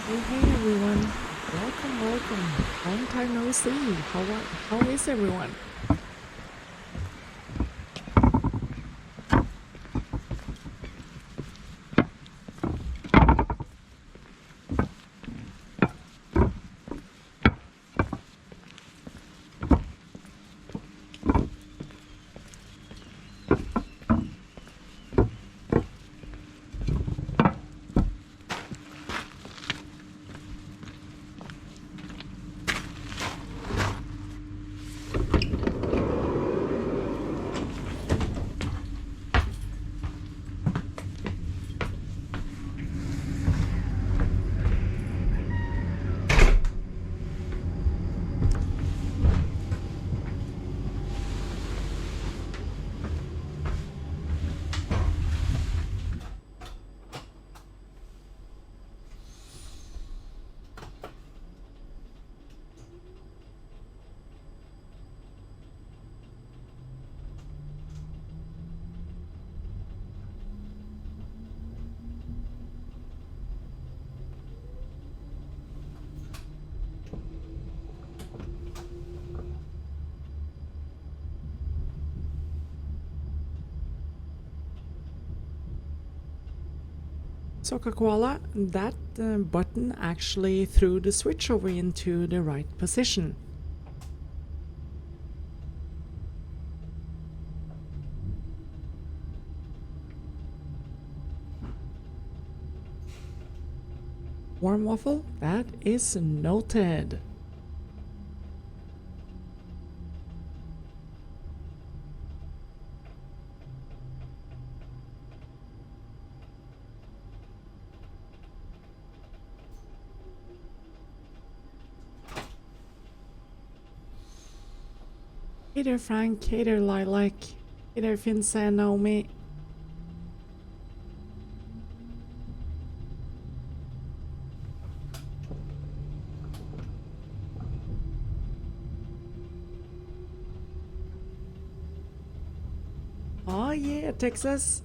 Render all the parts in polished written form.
Hey everyone, welcome. Long time no see. How is everyone? So Koala, that button actually threw the switch over into the right position. Warm waffle, that is noted. Hey there Frank, hey there Lilac, hey there Finse and Naomi. Oh yeah, Texas.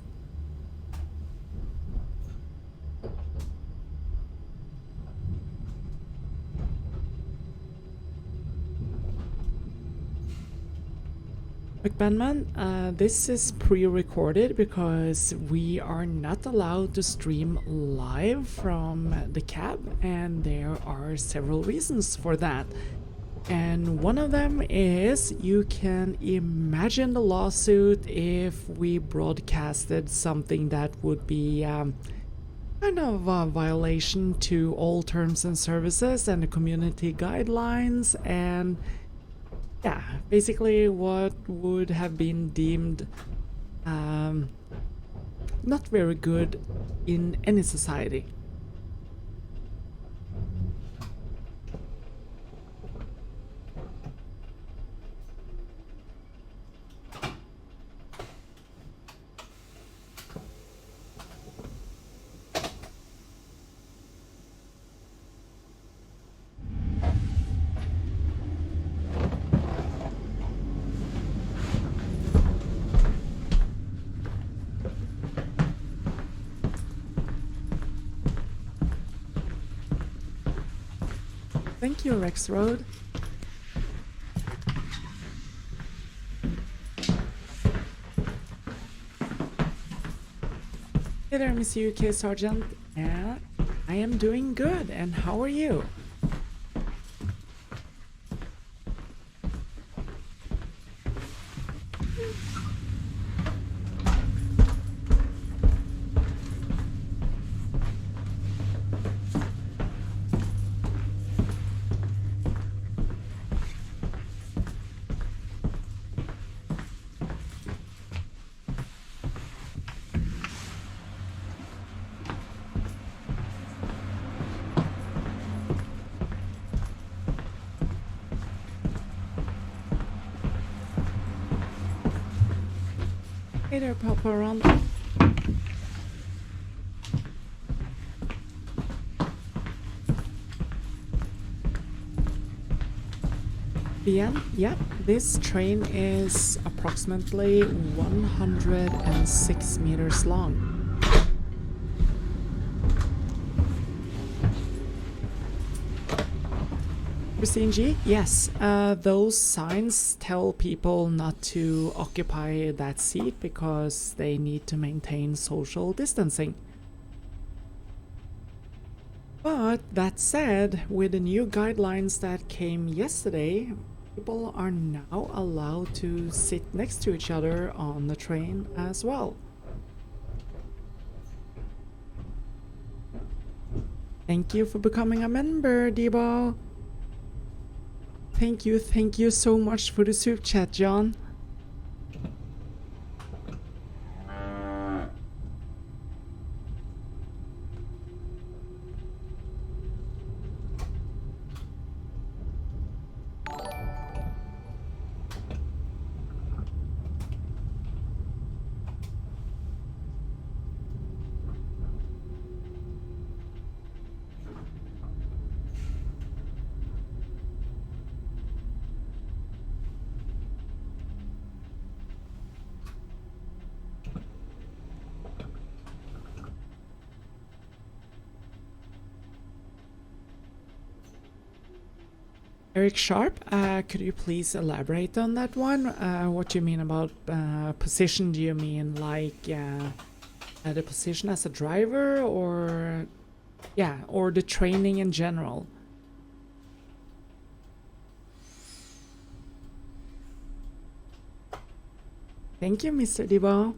McBanman, this is pre-recorded because we are not allowed to stream live from the cab, and there are several reasons for that. And one of them is you can imagine the lawsuit if we broadcasted something that would be kind of a violation to all terms and services and the community guidelines, and yeah, basically what would have been deemed not very good in any society. Thank you, Rex Road. Hey there, Miss UK Sergeant. Yeah, I am doing good, and how are you? Hey there, Papa Ron. Bien, yep, this train is approximately 106 meters long. Christine G, yes, those signs tell people not to occupy that seat because they need to maintain social distancing. But that said, with the new guidelines that came yesterday, people are now allowed to sit next to each other on the train as well. Thank you for becoming a member, Debo. Thank you so much for the soup chat, John. Eric Sharp, could you please elaborate on that one? What do you mean about position? Do you mean like the position as a driver, or yeah, or the training in general? Thank you, Mr. Debo.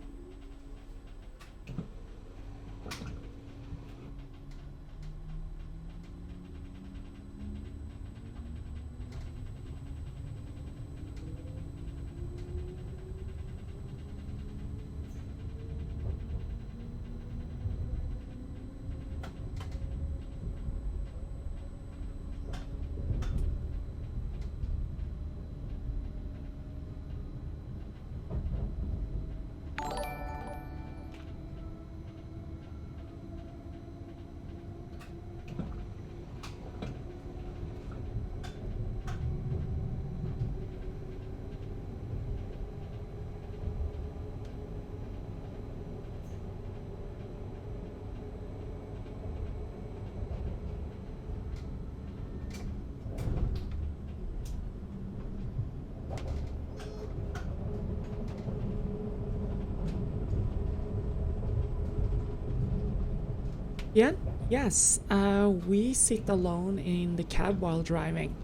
Yeah, yes, we sit alone in the cab while driving.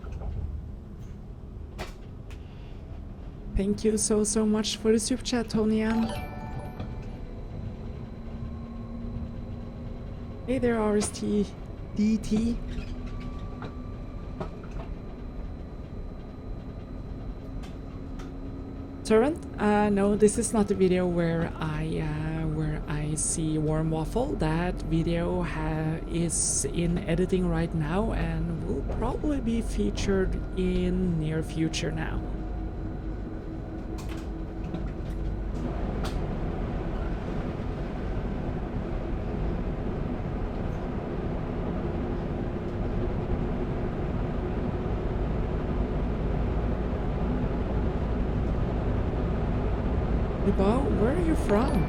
Thank you so much for the super chat, Tony M. Hey there, RST DT. Servant? No, this is not a video where I see warm waffle. That video is in editing right now and will probably be featured in near future now. Where are you from?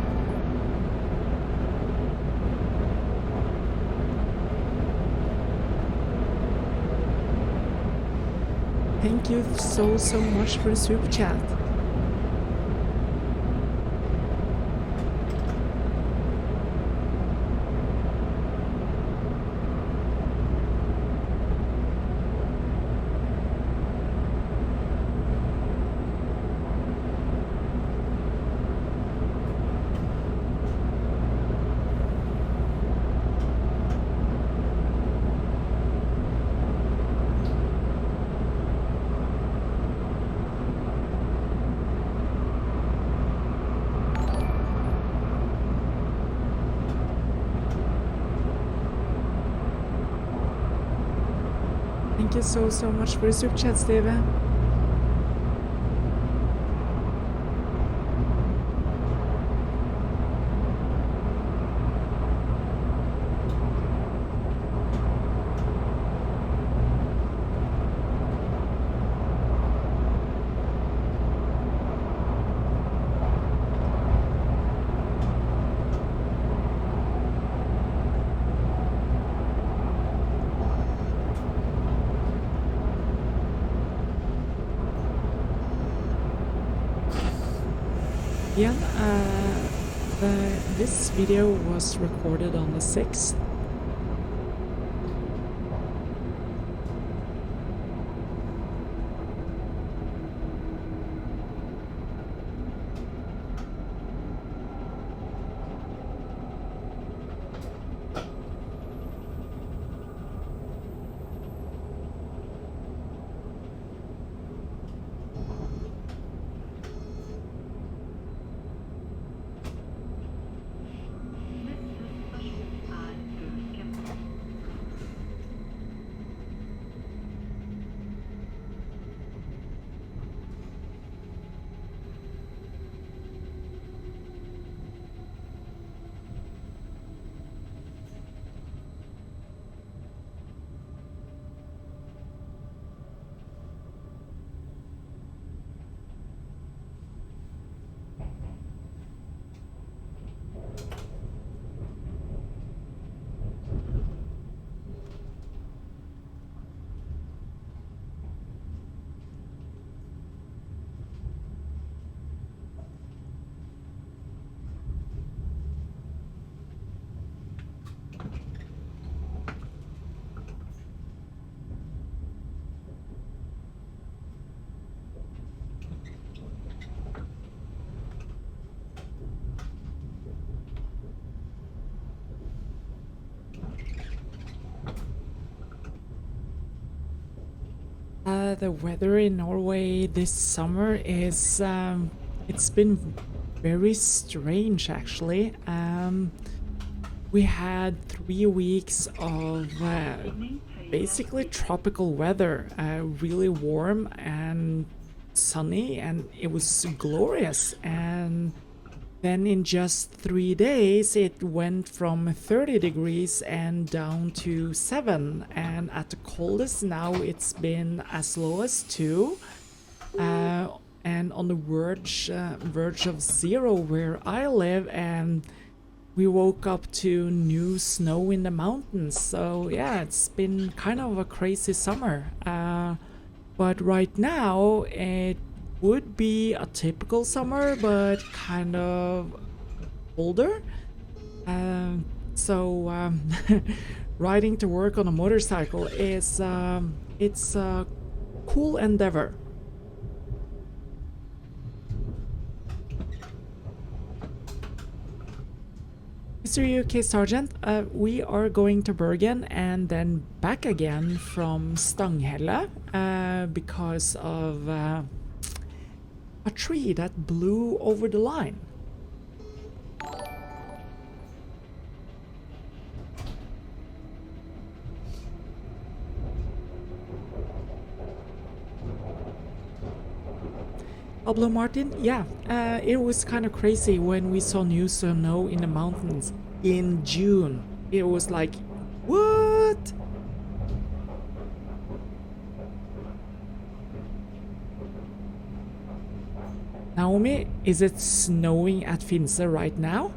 Thank you so much for the super chat. Thank you so much for the super chat, Steven. Bergen. This video was recorded on the 6th. The weather in Norway this summer is, it's been very strange actually. We had 3 weeks of basically tropical weather, really warm and sunny, and it was glorious. And then in just 3 days it went from 30 degrees and down to 7, and at the coldest now it's been as low as 2, and on the verge of 0 where I live, and we woke up to new snow in the mountains. So yeah, it's been kind of a crazy summer, but right now it would be a typical summer, but kind of older. Riding to work on a motorcycle is it's a cool endeavor. Mr. UK Sergeant, we are going to Bergen and then back again from Stanghelle because of a tree that blew over the line. Pablo Martin, yeah, it was kind of crazy when we saw new snow in the mountains in June. It was like, what? Naomi, is it snowing at Finse right now?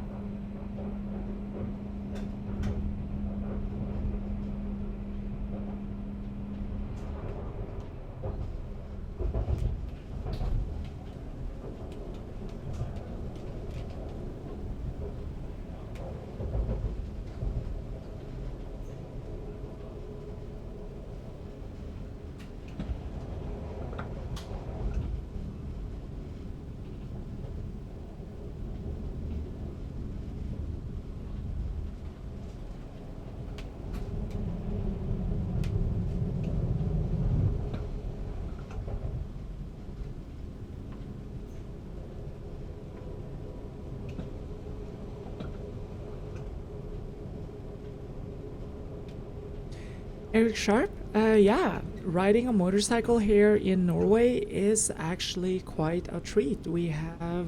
Eric Sharp, yeah, riding a motorcycle here in Norway is actually quite a treat. We have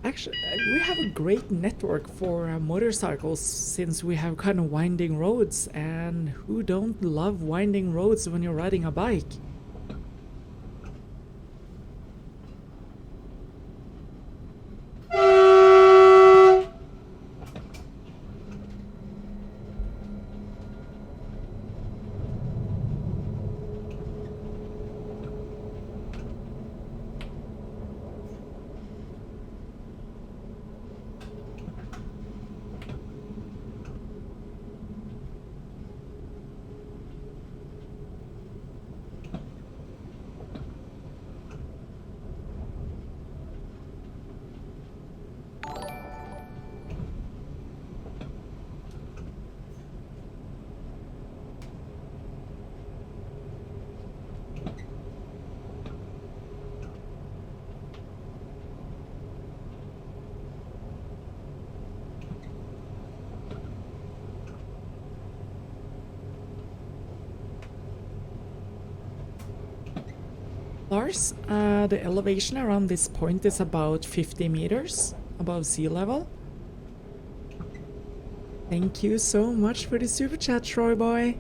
a great network for motorcycles, since we have kind of winding roads, and who don't love winding roads when you're riding a bike? Lars, the elevation around this point is about 50 meters above sea level. Thank you so much for the super chat, Troy boy.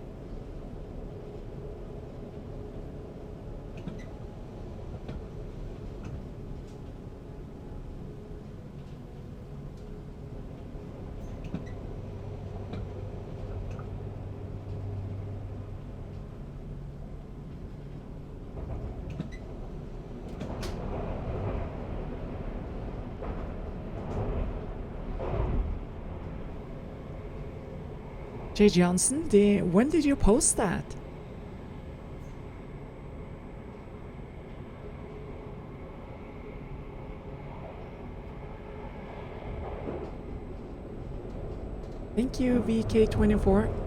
Jay Johnson, when did you post that? Thank you, VK24.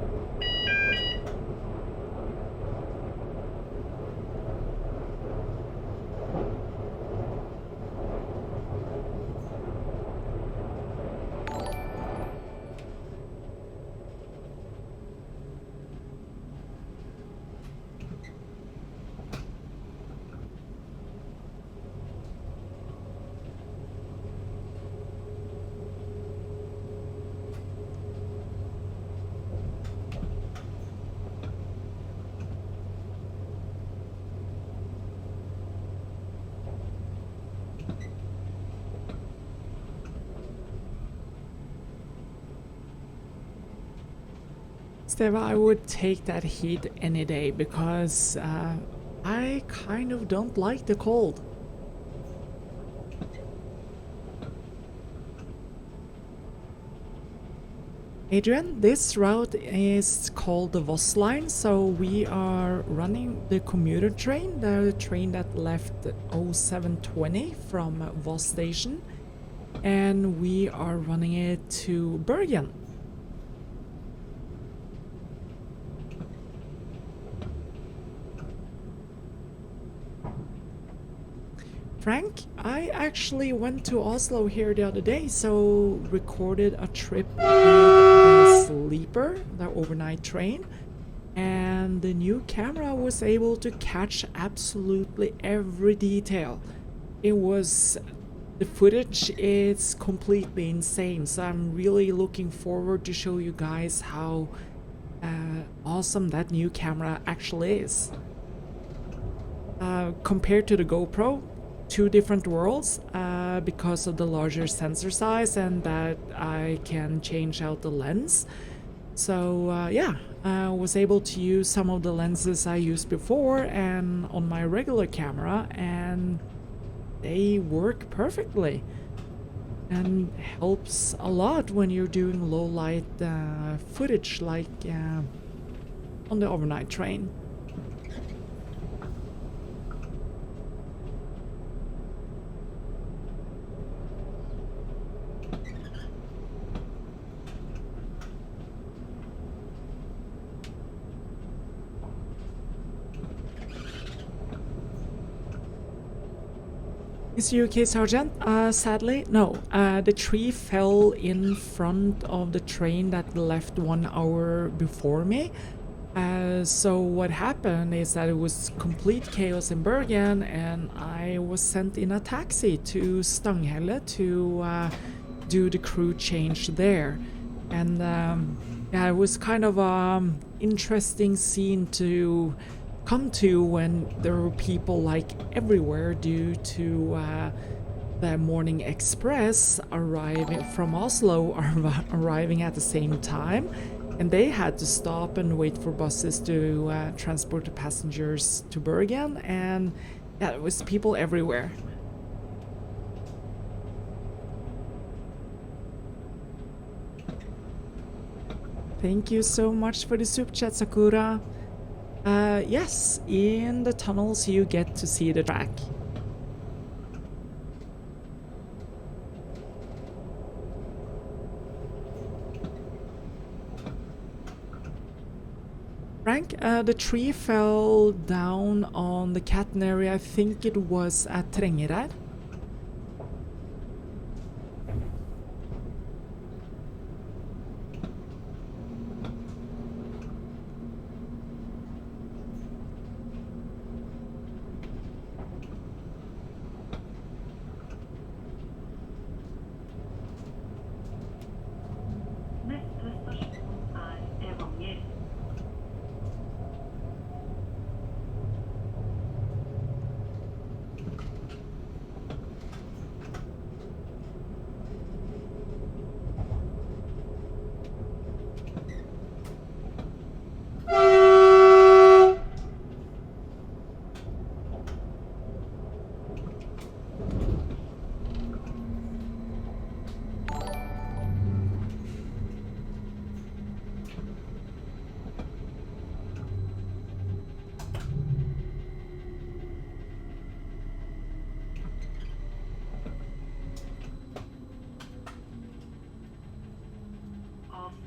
Steva, I would take that heat any day because I kind of don't like the cold. Adrian, this route is called the Voss line, so we are running the commuter train, the train that left 0720 from Voss station, and we are running it to Bergen. Frank, I actually went to Oslo here the other day, so recorded a trip with the sleeper, the overnight train, and the new camera was able to catch absolutely every detail. The footage is completely insane, so I'm really looking forward to show you guys how awesome that new camera actually is. Compared to the GoPro, two different worlds because of the larger sensor size and that I can change out the lens. So yeah, I was able to use some of the lenses I used before and on my regular camera, and they work perfectly and helps a lot when you're doing low light footage like on the overnight train. Is you okay, Sergeant? Sadly, no. The tree fell in front of the train that left 1 hour before me. So what happened is that it was complete chaos in Bergen, and I was sent in a taxi to Stanghelle to do the crew change there. And yeah, it was kind of interesting scene to come to when there were people like everywhere due to the morning express arriving from Oslo arriving at the same time, and they had to stop and wait for buses to transport the passengers to Bergen, and yeah, it was people everywhere. Thank you so much for the super chat, Sakura. Yes, in the tunnels you get to see the track. Frank, the tree fell down on the catenary. I think it was at Trengereid.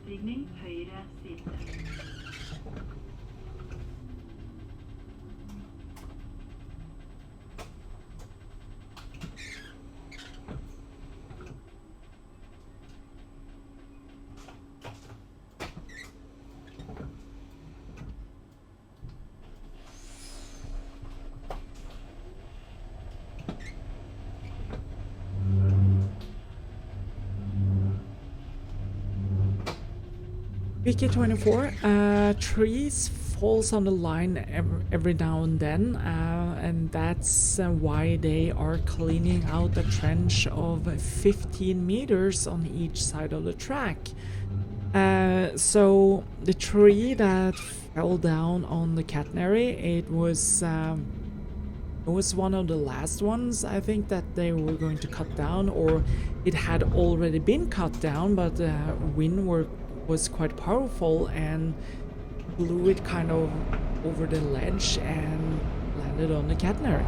Utstigning høyre side. VK24, trees falls on the line every now and then, and that's why they are cleaning out a trench of 15 meters on each side of the track. So the tree that fell down on the catenary, it was one of the last ones, I think, that they were going to cut down, or it had already been cut down, but the wind was quite powerful and blew it kind of over the ledge and landed on the catenary.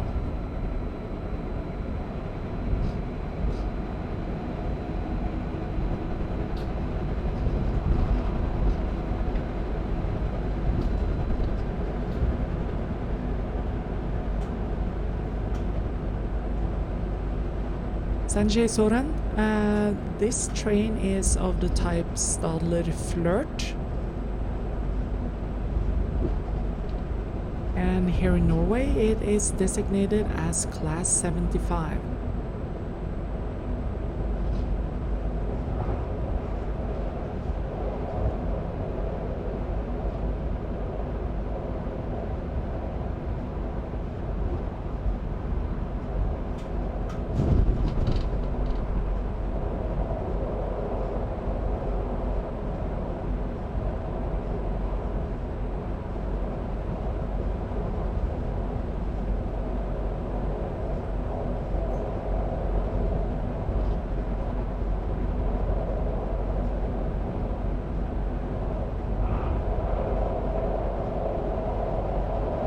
Sanjay Soren, this train is of the type Stadler Flirt. And here in Norway it is designated as Class 75.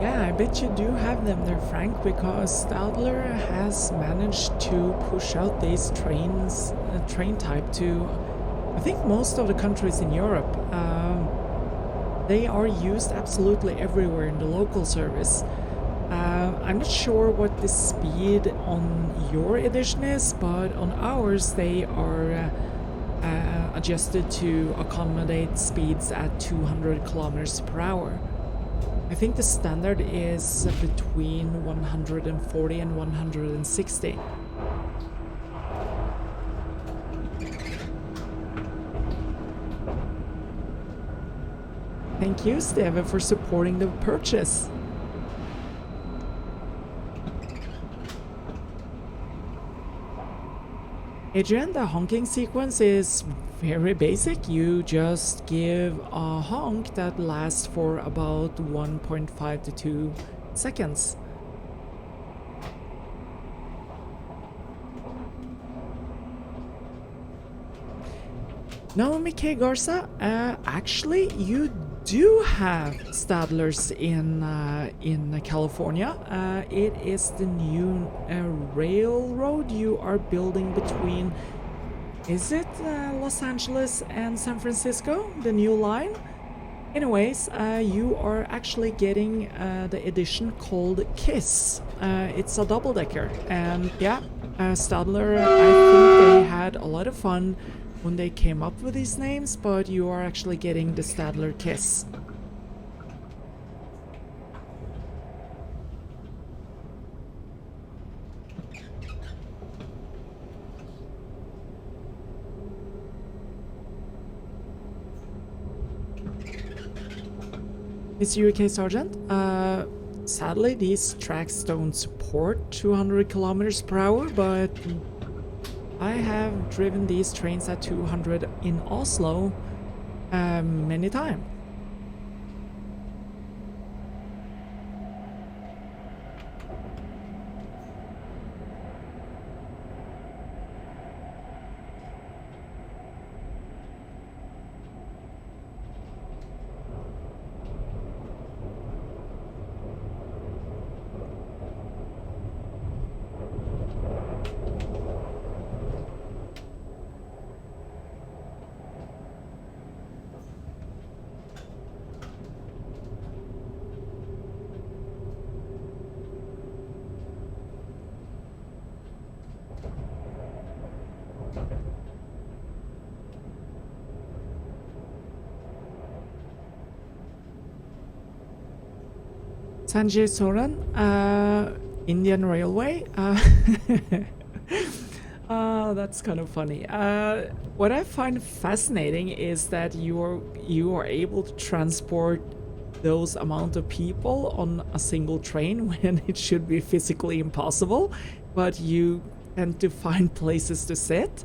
Yeah, I bet you do have them there, Frank, because Stadler has managed to push out these train type to, I think, most of the countries in Europe. They are used absolutely everywhere in the local service. I'm not sure what the speed on your edition is, but on ours they are adjusted to accommodate speeds at 200 kilometers per hour. I think the standard is between 140 and 160. Thank you, Steve, for supporting the purchase. Adrian, the honking sequence is very basic. You just give a honk that lasts for about 1.5 to 2 seconds. Naomi K. Garza, actually you do have Stadlers in California. It is the new railroad you are building between, is it Los Angeles and San Francisco, the new line? Anyways, you are actually getting the edition called KISS. It's a double-decker, and yeah, Stadler, I think they had a lot of fun when they came up with these names, but you are actually getting the Stadler KISS. Mr. UK Sergeant, sadly these tracks don't support 200 kilometers per hour, but I have driven these trains at 200 in Oslo many times. Sanjay Soren, Indian Railway. That's kind of funny. What I find fascinating is that you are able to transport those amount of people on a single train when it should be physically impossible, but you tend to find places to sit.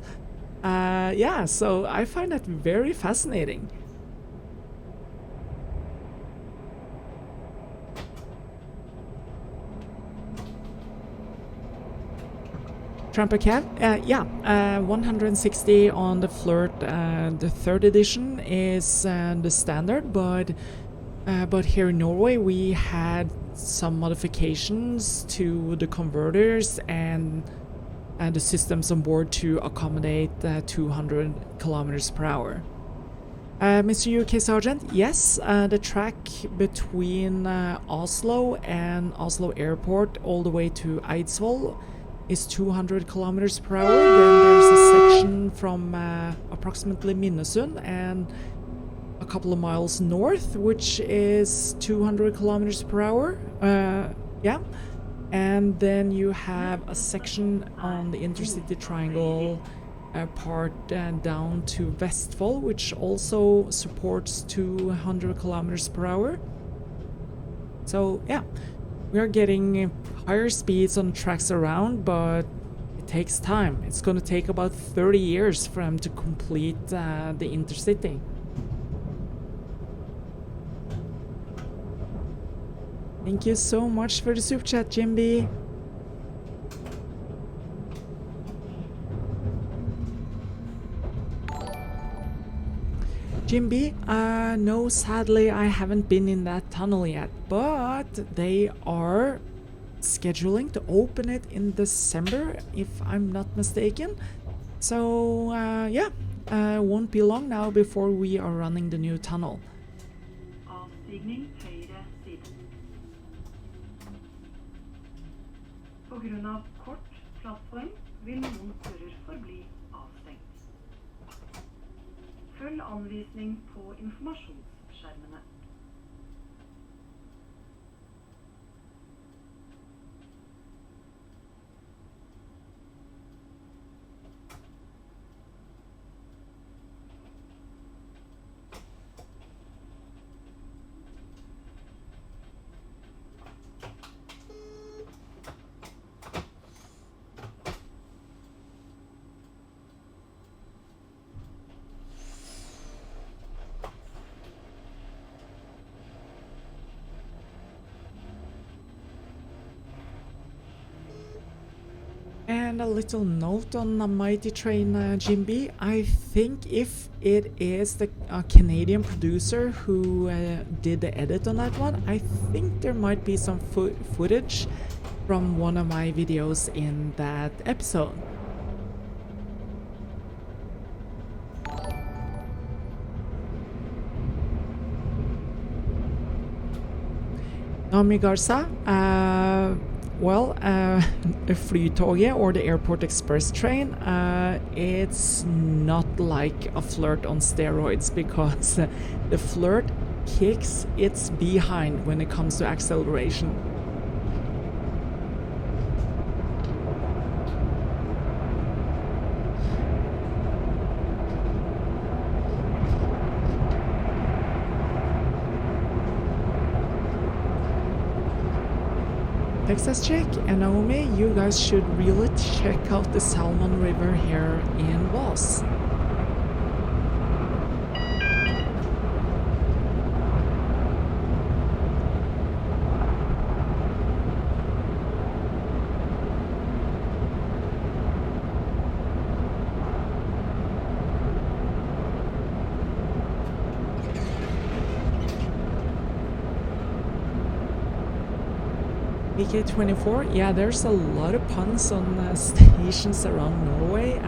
Yeah, so I find that very fascinating. Tramper Cab, yeah, 160 on the Flirt. The third edition is the standard, but here in Norway we had some modifications to the converters and the systems on board to accommodate 200 kilometers per hour. Mr. UK Sergeant, yes, the track between Oslo and Oslo Airport all the way to Eidsvoll is 200 kilometers per hour. Then there's a section from approximately Minnesund and a couple of miles north, which is 200 kilometers per hour. Yeah. And then you have a section on the intercity triangle part down to Vestfold, which also supports 200 kilometers per hour. So yeah, we are getting higher speeds on tracks around, but it takes time. It's going to take about 30 years for them to complete the intercity. Thank you so much for the super chat, Jimby. Jimby, no, sadly I haven't been in that tunnel yet, but they are scheduling to open it in December, if I'm not mistaken. So, yeah, won't be long now before we are running the new tunnel. Avstigning høyre side. På grunn av kort plattform vil noen dører forbli avstengt. Følg anvisning på informasjonsskjermene. And a little note on the Mighty Train, Jimby. I think if it is the Canadian producer who did the edit on that one, I think there might be some footage from one of my videos in that episode. Naomi Garza, well, Flytoget or the Airport Express train, it's not like a Flirt on steroids, because the Flirt kicks its behind when it comes to acceleration. Texas Chick and Naomi, you guys should really check out the Salmon River here in Voss. BK24, yeah, there's a lot of puns on stations around Norway,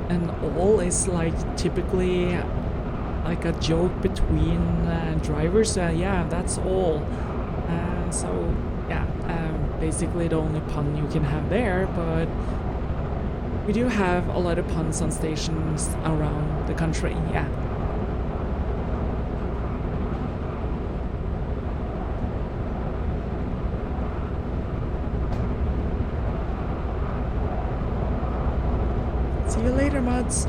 and all is like typically like a joke between drivers. Yeah, that's all. So yeah, basically the only pun you can have there, but we do have a lot of puns on stations around the country. Yeah. rods.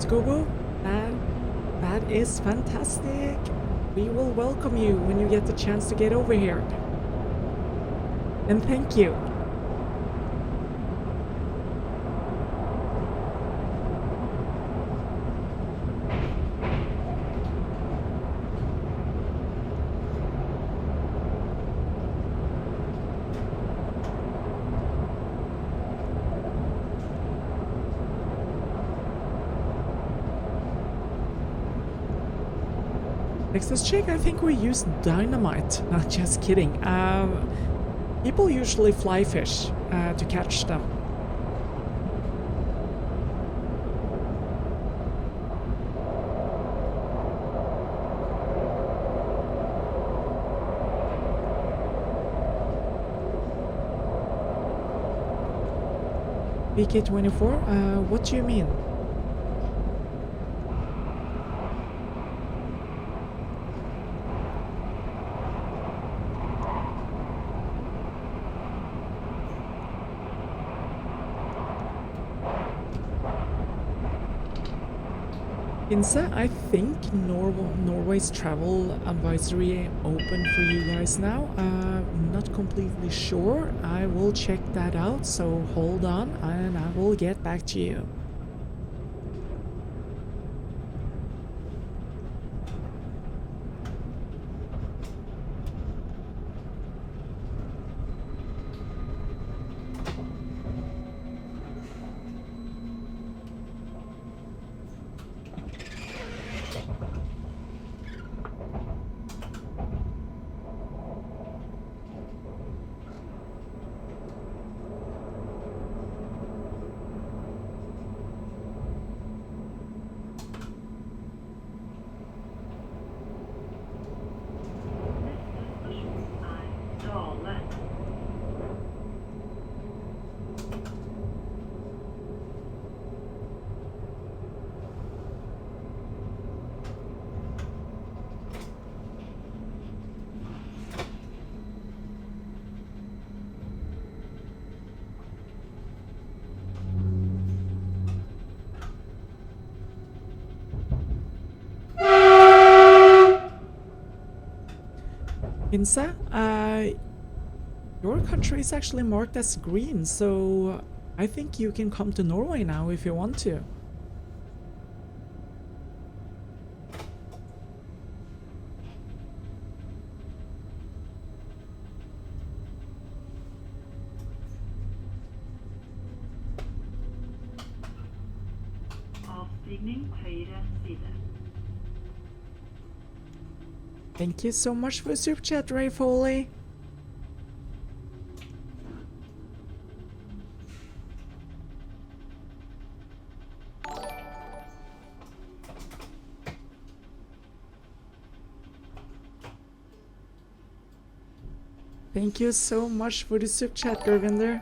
Go. That is fantastic. We will welcome you when you get the chance to get over here. And thank you. Next check, I think we use dynamite. Not just kidding. People usually fly fish to catch them. VK24, what do you mean? Insa, I think Norway's travel advisory open for you guys now. Not completely sure. I will check that out, so hold on and I will get back to you. Insa, your country is actually marked as green, so I think you can come to Norway now if you want to. Thank you so much for the super chat, Ray Foley. Thank you so much for the super chat, Gurvinder.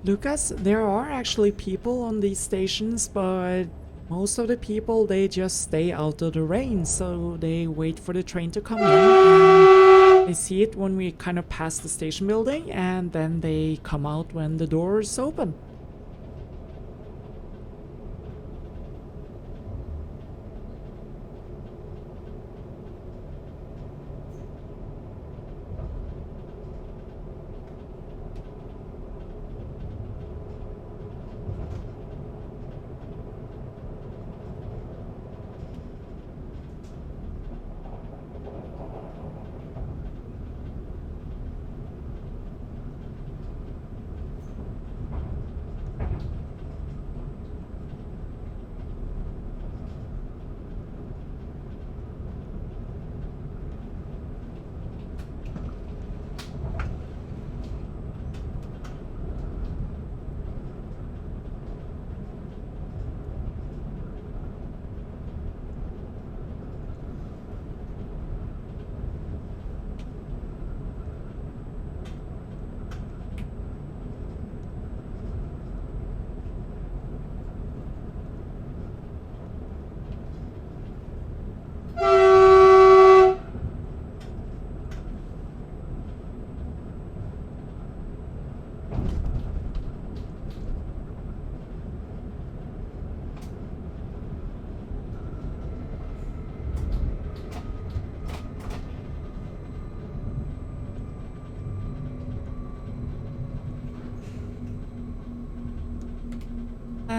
Lucas, there are actually people on these stations, but most of the people, they just stay out of the rain, so they wait for the train to come in, and they see it when we kind of pass the station building, and then they come out when the doors open.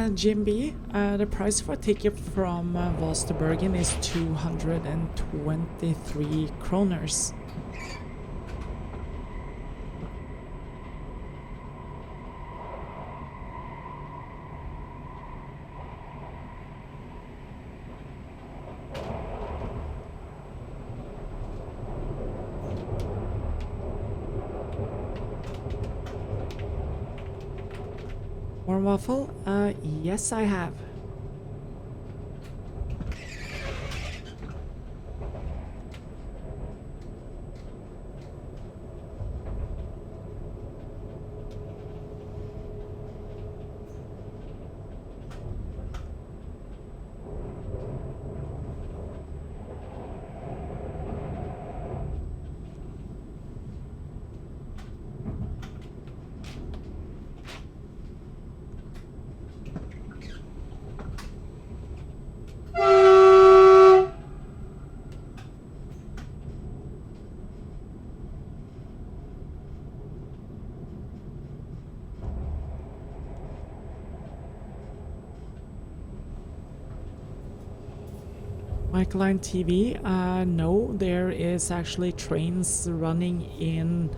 GMB, the price for a ticket from Voss to Bergen is 223 kroners. Warm waffle? Yes, I have. Line TV, no, there is actually trains running in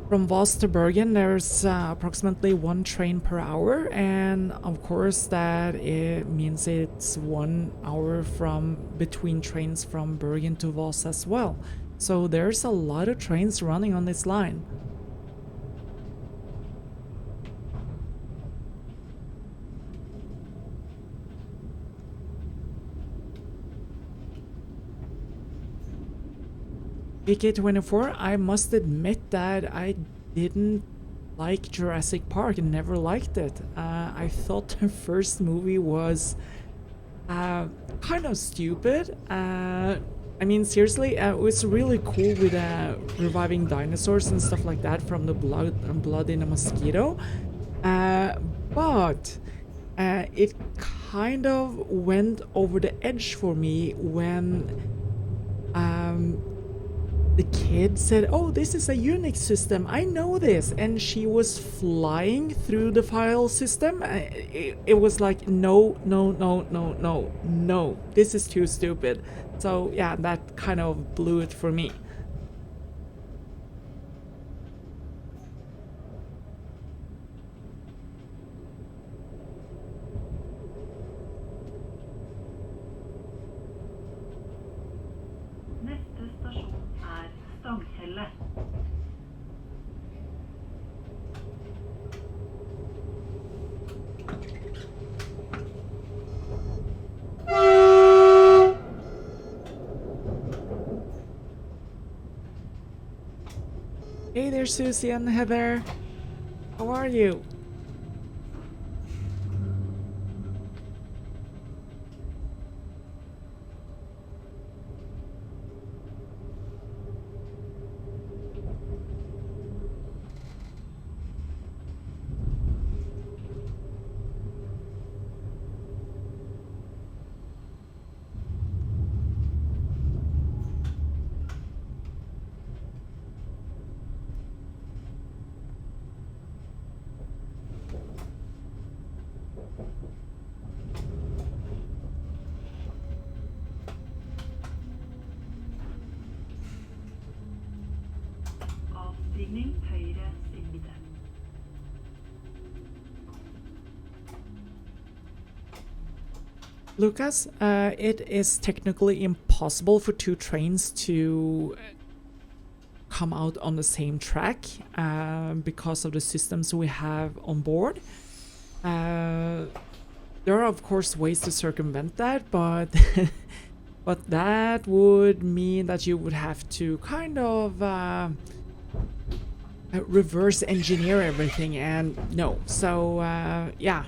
from Voss to Bergen. There's approximately one train per hour, and of course that it means it's 1 hour from between trains from Bergen to Voss as well. So there's a lot of trains running on this line. VK24, I must admit that I didn't like Jurassic Park and never liked it. I thought the first movie was kind of stupid. I mean, seriously, it was really cool with reviving dinosaurs and stuff like that from the blood in a mosquito. But it kind of went over the edge for me when the kid said, "Oh, this is a Unix system. I know this." And she was flying through the file system. It was like, no, no, no, no, no, no. This is too stupid. So yeah, that kind of blew it for me. Neste stasjon Stanghelle. Hey there, Susie and Heather. How are you? Utstigning høyre side. Lucas, it is technically impossible for two trains to come out on the same track because of the systems we have on board. There are of course ways to circumvent that, but but that would mean that you would have to kind of reverse engineer everything, and no. So yeah,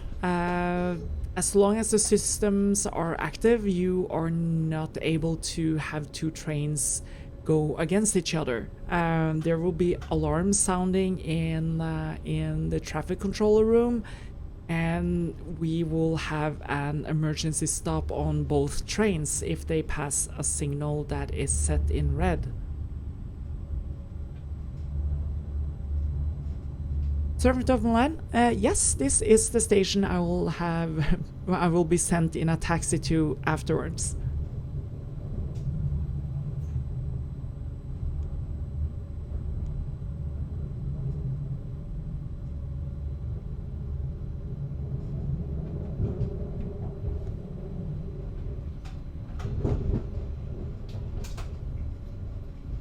as long as the systems are active, you are not able to have two trains go against each other. There will be alarms sounding in the traffic controller room, and we will have an emergency stop on both trains if they pass a signal that is set in red. Servant of Milan, yes, this is the station I will have. I will be sent in a taxi to afterwards.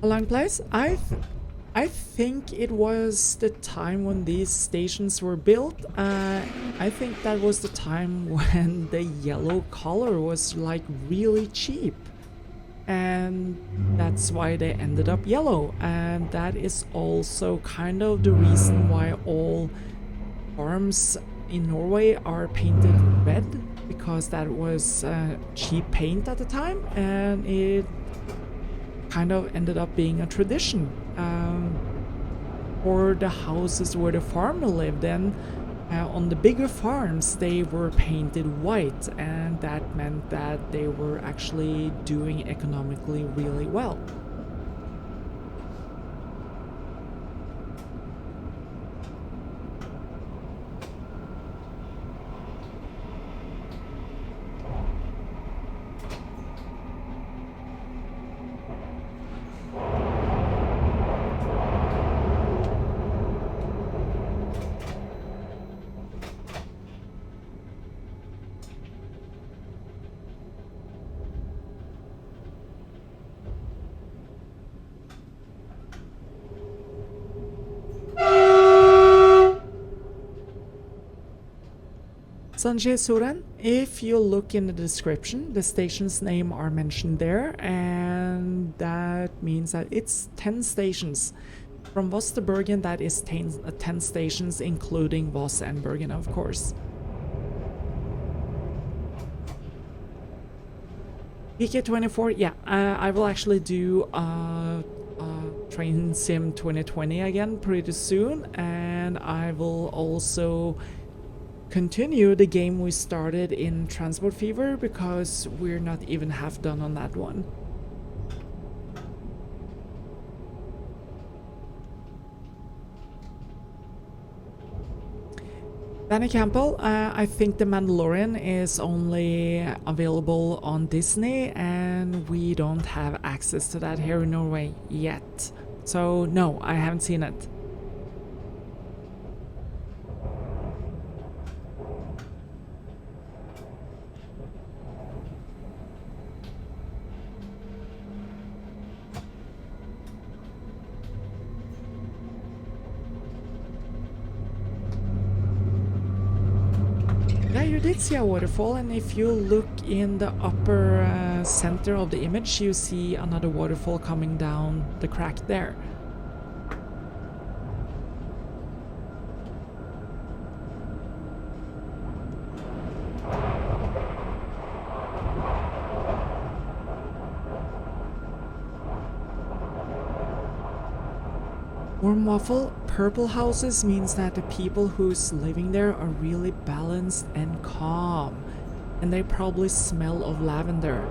A long place? I think it was the time when these stations were built. I think that was the time when the yellow color was like really cheap. And that's why they ended up yellow. And that is also kind of the reason why all farms in Norway are painted red, because that was cheap paint at the time, and it kind of ended up being a tradition for the houses where the farmer lived. And on the bigger farms they were painted white, and that meant that they were actually doing economically really well. Sanjay Suran, if you look in the description, the station's name are mentioned there, and that means that it's 10 stations. From Voss to Bergen, that is 10 stations, including Voss and Bergen, of course. PK24, yeah, I will actually do Train Sim 2020 again pretty soon, and I will also continue the game we started in Transport Fever, because we're not even half done on that one. Danny Campbell, I think The Mandalorian is only available on Disney, and we don't have access to that here in Norway yet. So no, I haven't seen it. Yeah, you did see a waterfall, and if you look in the upper center of the image, you see another waterfall coming down the crack there. Warm waffle, purple houses means that the people who's living there are really balanced and calm, and they probably smell of lavender.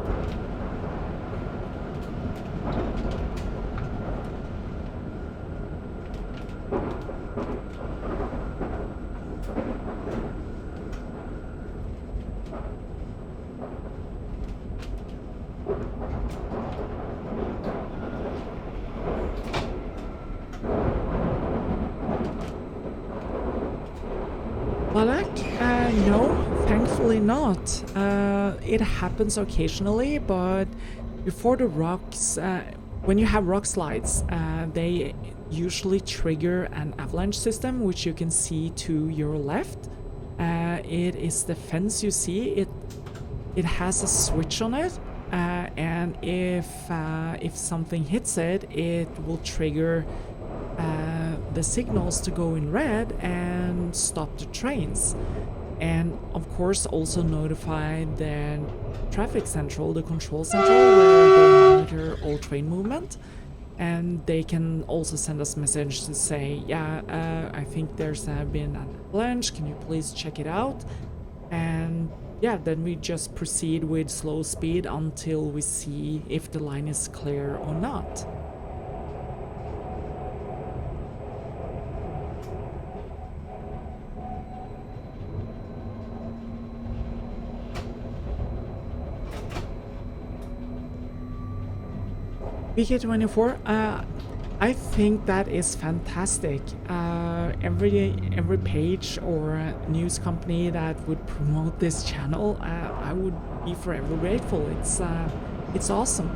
Balak? No, thankfully not. It happens occasionally, but before the rocks, when you have rock slides, they usually trigger an avalanche system, which you can see to your left. It is the fence you see. It has a switch on it, and if something hits it, it will trigger the signals to go in red and stop the trains, and of course also notify the traffic central, the control central, where they monitor all train movement. And they can also send us message to say, yeah, I think there's been an avalanche, can you please check it out? And yeah, then we just proceed with slow speed until we see if the line is clear or not. VK24, I think that is fantastic. Every page or news company that would promote this channel, I would be forever grateful. It's awesome.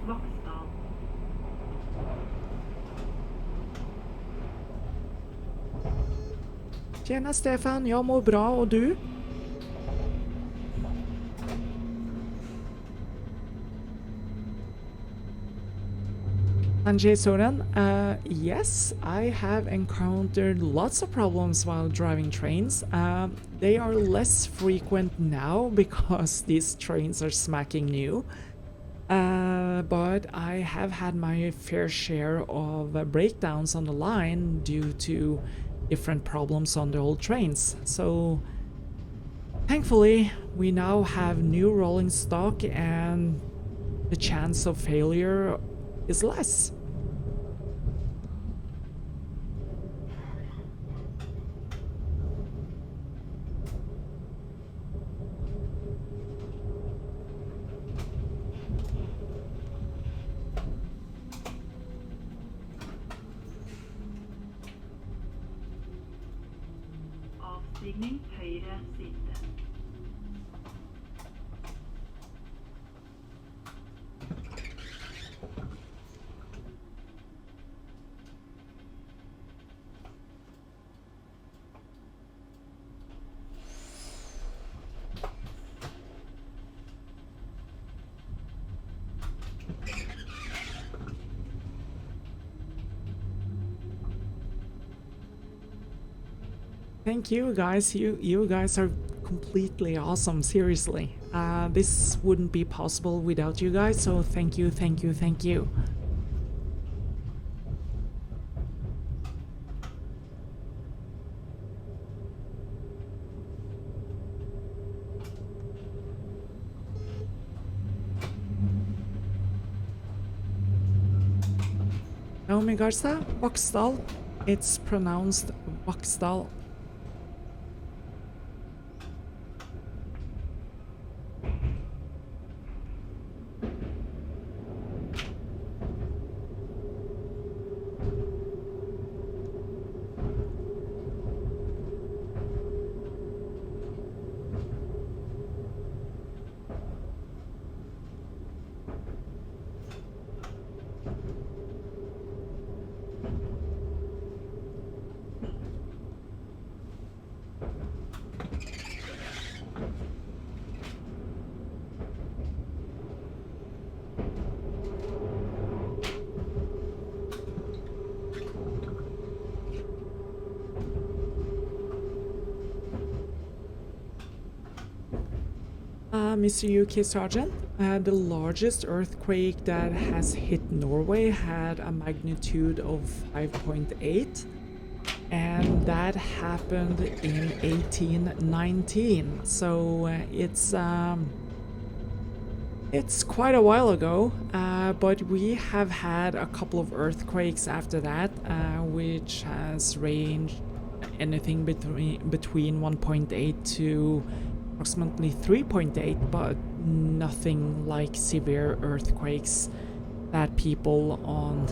Vaksdal. Tjena Stefan, jag mår bra och du? Sanjay Soren, yes, I have encountered lots of problems while driving trains. They are less frequent now because these trains are smacking new. But I have had my fair share of breakdowns on the line due to different problems on the old trains. So thankfully we now have new rolling stock and the chance of failure is less. Avstigning høyre side. Thank you guys, you guys are completely awesome, seriously. This wouldn't be possible without you guys, so thank you, thank you, thank you. Naomi Garza, Vaksdal. It's pronounced Vaksdal. Mr. UK Sergeant, the largest earthquake that has hit Norway had a magnitude of 5.8, and that happened in 1819. So it's It's quite a while ago, but we have had a couple of earthquakes after that, which has ranged anything between 1.8 to approximately 3.8, but nothing like severe earthquakes that people on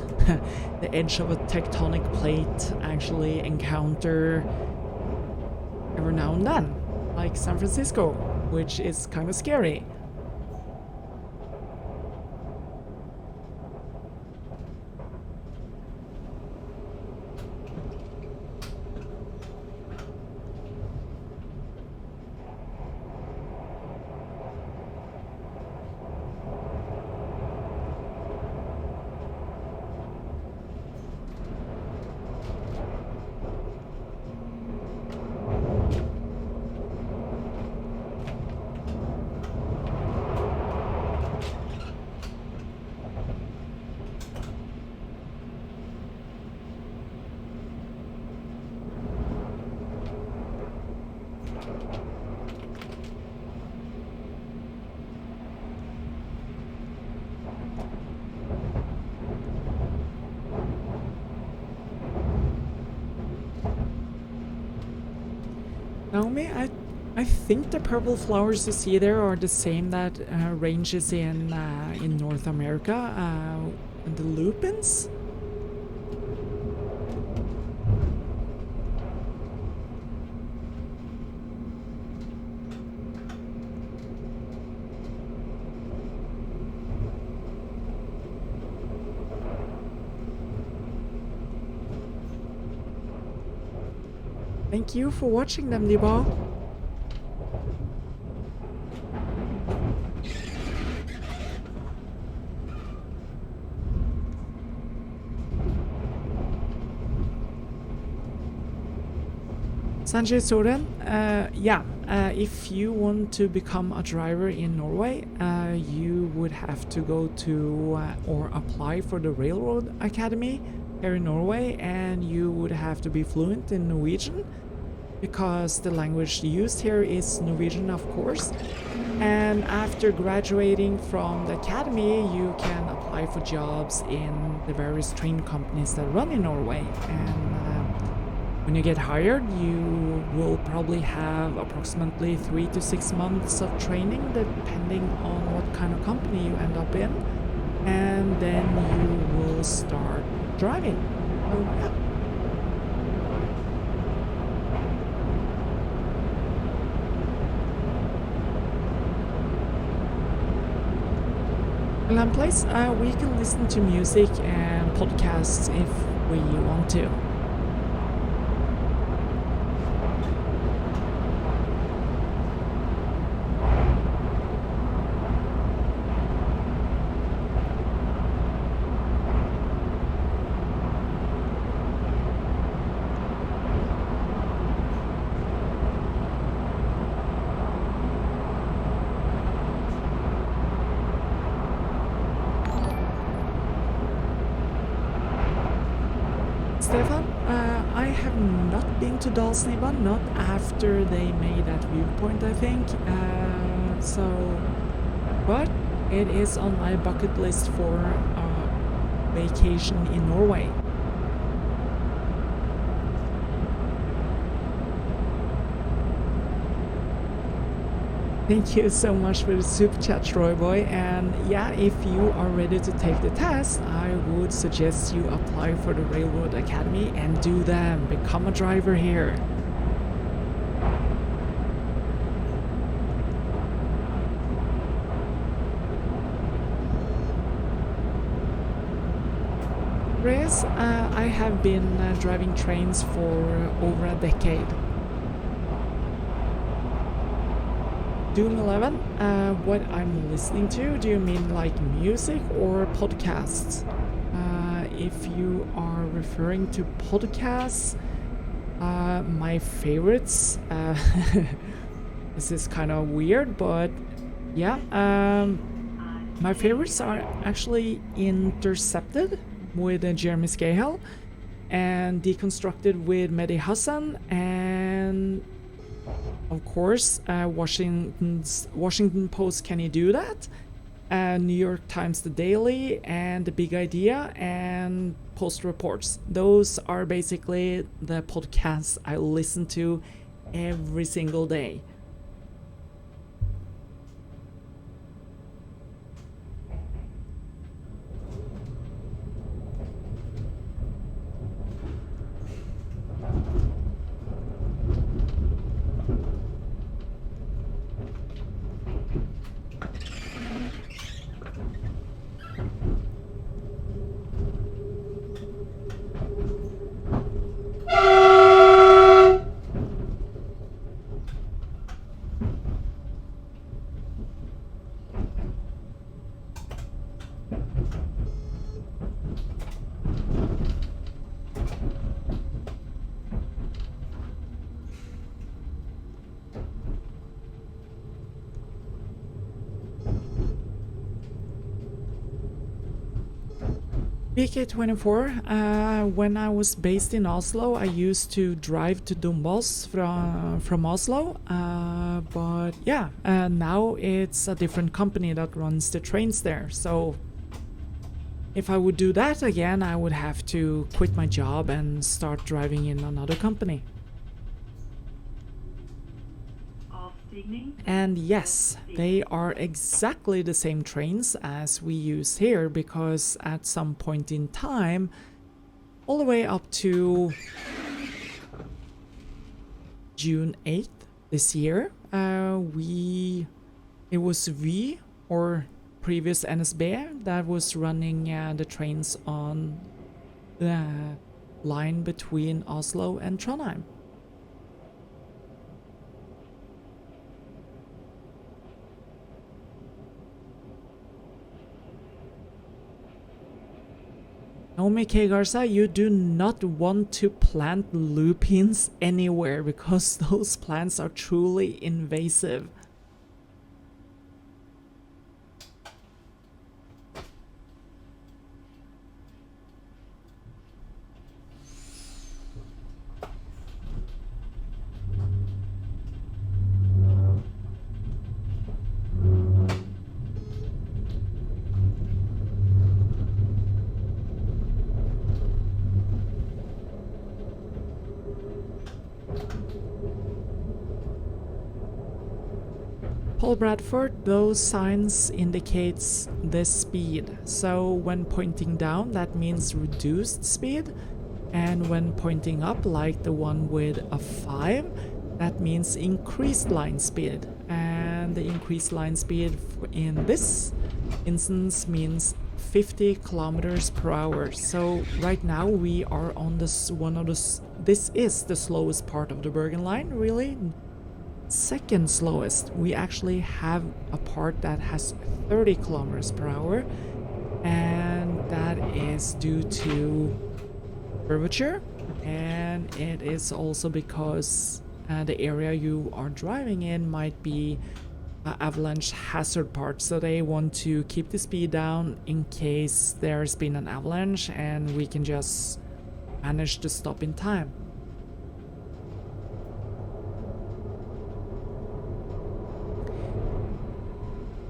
the edge of a tectonic plate actually encounter every now and then, like San Francisco, which is kind of scary. Naomi, I think the purple flowers you see there are the same that ranges in North America, the lupins. Thank you for watching them, Libo. Sanjay Soren, if you want to become a driver in Norway, you would have to go to or apply for the Railroad Academy here in Norway, and you would have to be fluent in Norwegian because the language used here is Norwegian, of course. And after graduating from the academy, you can apply for jobs in the various train companies that run in Norway. And when you get hired, you will probably have approximately 3 to 6 months of training, depending on what kind of company you end up in. And then you will start driving. So, yeah. Land place, we can listen to music and podcasts if we want to. Stefan, I have not been to Dalsniva, not after they made that viewpoint, I think. But it is on my bucket list for a vacation in Norway. Thank you so much for the super chat, Troy Boy. And yeah, if you are ready to take the test, I would suggest you apply for the Railroad Academy and do them. Become a driver here. Chris, I have been driving trains for over a decade. Doom 11, what I'm listening to, do you mean like music or podcasts? If you are referring to podcasts, my favorites, this is kind of weird, but yeah, my favorites are actually Intercepted with Jeremy Scahill and Deconstructed with Mehdi Hassan, and of course, Washington Post, Can You Do That? New York Times The Daily, and The Big Idea, and Post Reports. Those are basically the podcasts I listen to every single day. VK24, when I was based in Oslo, I used to drive to Voss from Oslo, but yeah, now it's a different company that runs the trains there, so if I would do that again, I would have to quit my job and start driving in another company. And yes, they are exactly the same trains as we use here, because at some point in time, all the way up to June 8th this year, it was V, or previous NSB, that was running the trains on the line between Oslo and Trondheim. Naomi K. Garza, you do not want to plant lupines anywhere because those plants are truly invasive. Paul Bradford, those signs indicates the speed. So when pointing down, that means reduced speed. And when pointing up, like the one with a 5, that means increased line speed. And the increased line speed in this instance means 50 kilometers per hour. So right now we are on this this is the slowest part of the Bergen line, really. Second slowest. We actually have a part that has 30 kilometers per hour, and that is due to curvature, and it is also because the area you are driving in might be avalanche hazard part, so they want to keep the speed down in case there's been an avalanche and we can just manage to stop in time.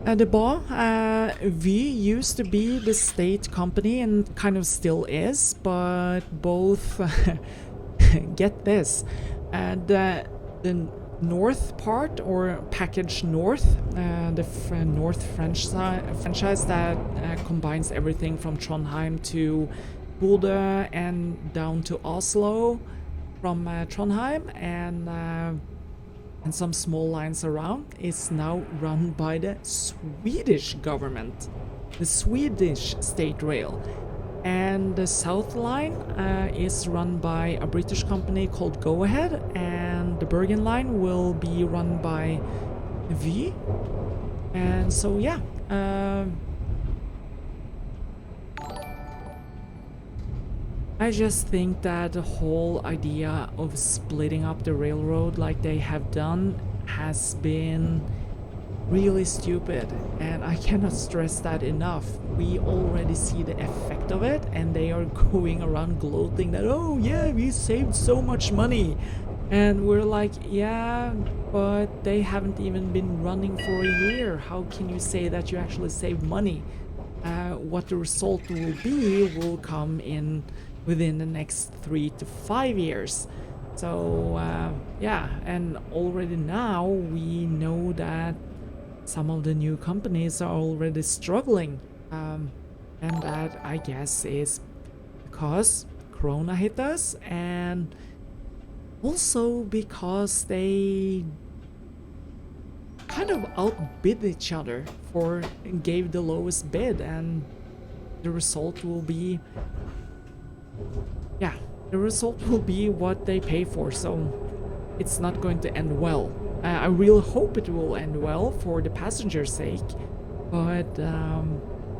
The BA, V used to be the state company and kind of still is, but both, get this, the north part, or package north, the north franchise that combines everything from Trondheim to Bodø and down to Oslo from Trondheim, and some small lines around, is now run by the Swedish government, the Swedish State Rail. And the South Line is run by a British company called Go Ahead, and the Bergen Line will be run by V. And so yeah, I just think that the whole idea of splitting up the railroad like they have done has been really stupid, and I cannot stress that enough. We already see the effect of it, and they are going around gloating that, oh yeah, we saved so much money. And we're like, yeah, but they haven't even been running for a year. How can you say that you actually save money? What the result will come in within the next 3 to 5 years. So yeah, and already now we know that some of the new companies are already struggling, and that I guess is because Corona hit us, and also because they kind of outbid each other for gave the lowest bid, and the result will be, yeah, the result will be what they pay for. So it's not going to end well. I really hope it will end well for the passenger's sake, but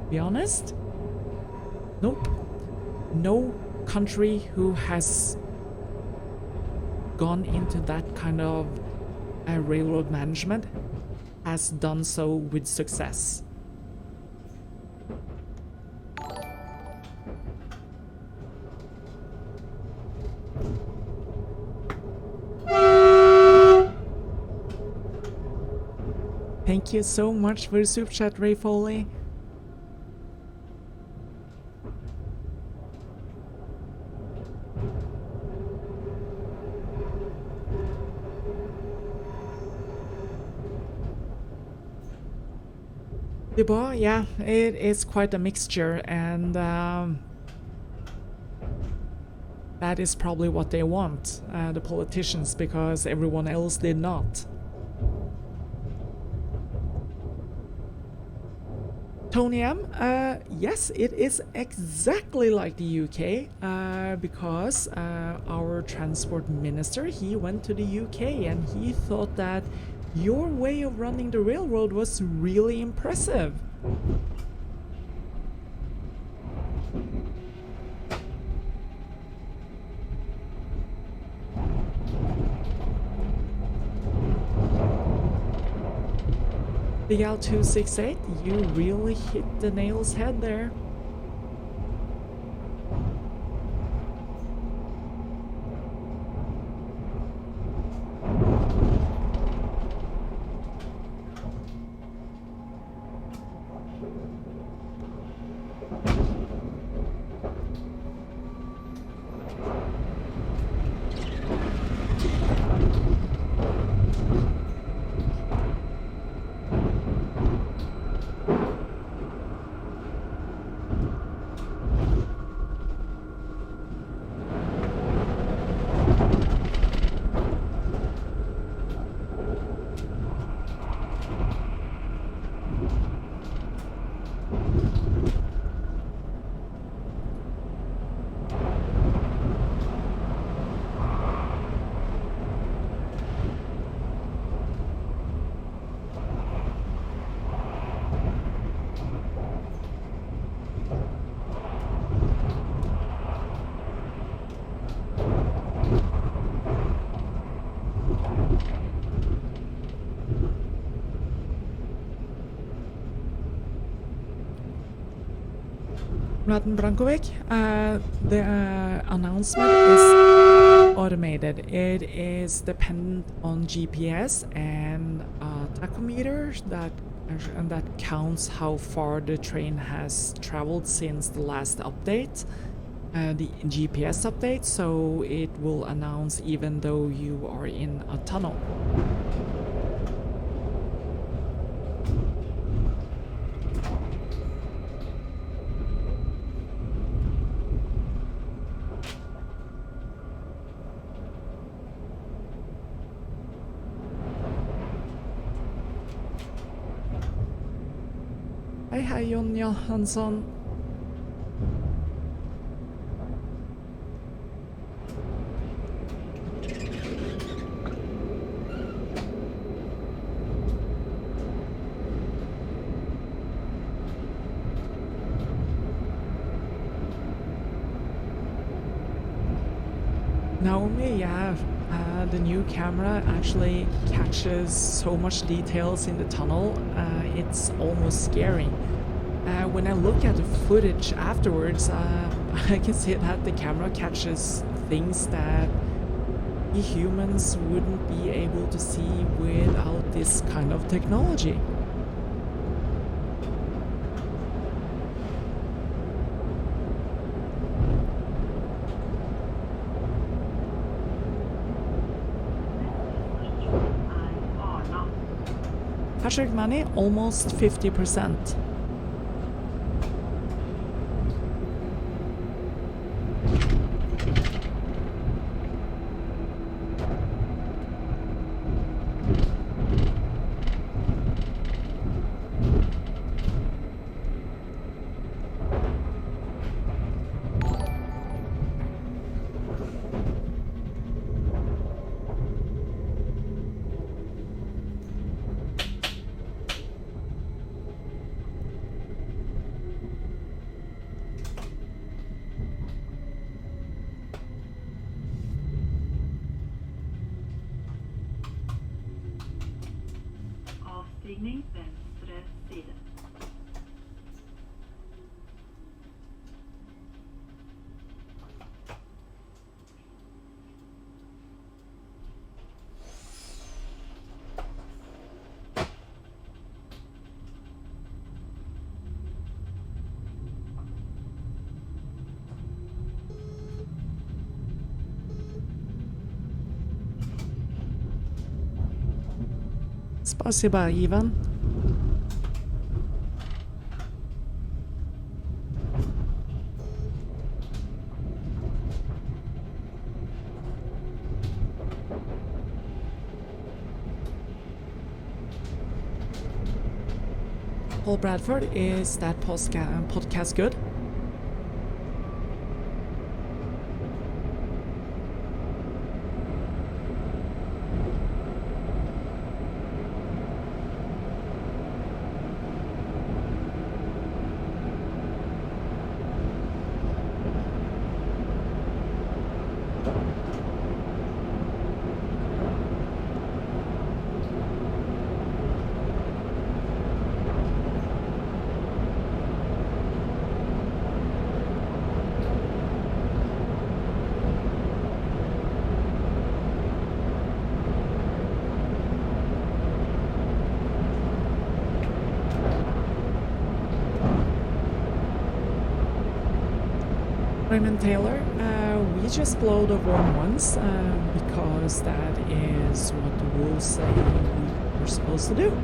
be honest, nope. No country who has gone into that kind of railroad management has done so with success. Thank you so much for the super chat, Ray Foley. Yeah, it is quite a mixture, and that is probably what they want, the politicians, because everyone else did not. Tony M, yes, it is exactly like the UK, because our transport minister, he went to the UK and he thought that your way of running the railroad was really impressive. Big Al 268, you really hit the nail's head there. Raden Brankovic, the announcement is automated. It is dependent on GPS and tachometer that counts how far the train has traveled since the last update, the GPS update, so it will announce even though you are in a tunnel. Hei, Jon Johansson. Naomi, yeah, the new camera actually catches so much details in the tunnel, it's almost scary. When I look at the footage afterwards, I can see that the camera catches things that we humans wouldn't be able to see without this kind of technology. Arna. Hashtag money, almost 50%. Avstigning venstre side. Спасибо, Ivan. Paul Bradford, is that podcast good? Raymond Taylor, we just blow the horn once because that is what the rules say we're supposed to do.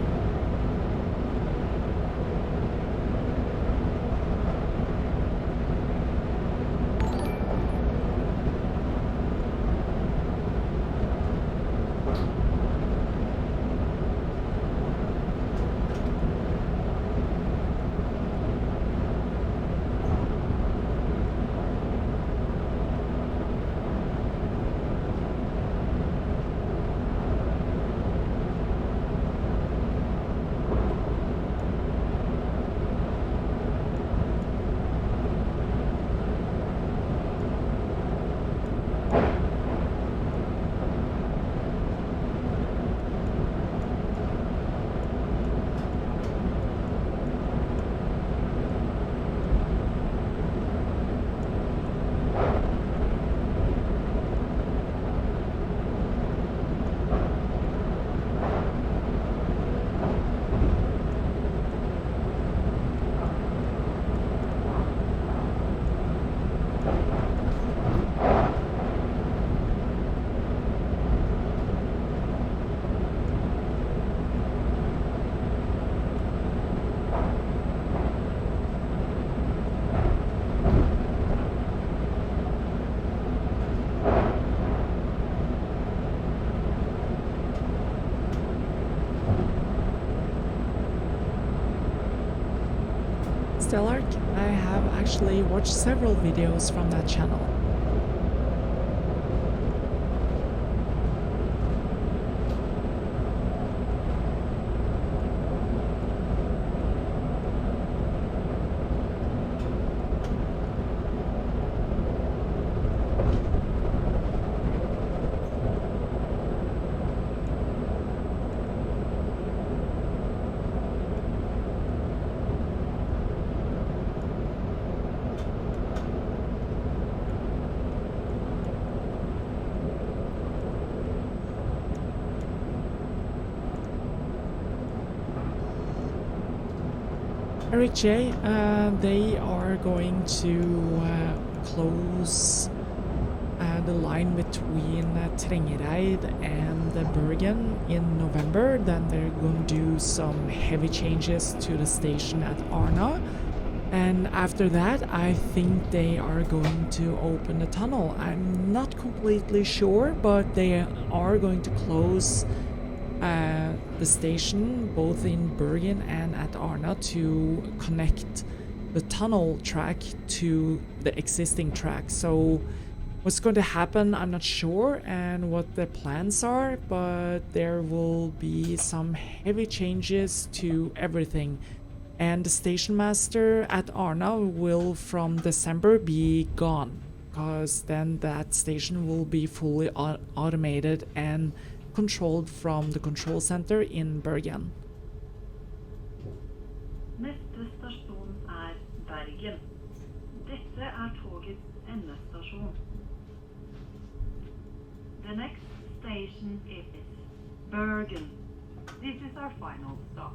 Stellark, I have actually watched several videos from that channel. Eric J, they are going to close the line between Trengereid and Bergen in November. Then they're going to do some heavy changes to the station at Arna. And after that, I think they are going to open the tunnel. I'm not completely sure, but they are going to close the station both in Bergen and at Arna to connect the tunnel track to the existing track. So what's going to happen, I'm not sure, and what the plans are, but there will be some heavy changes to everything. And the station master at Arna will from December be gone, because then that station will be fully automated and controlled from the control center in Bergen. Neste stasjon Bergen. Dette togets endestasjon. The next station is Bergen. This is our final stop.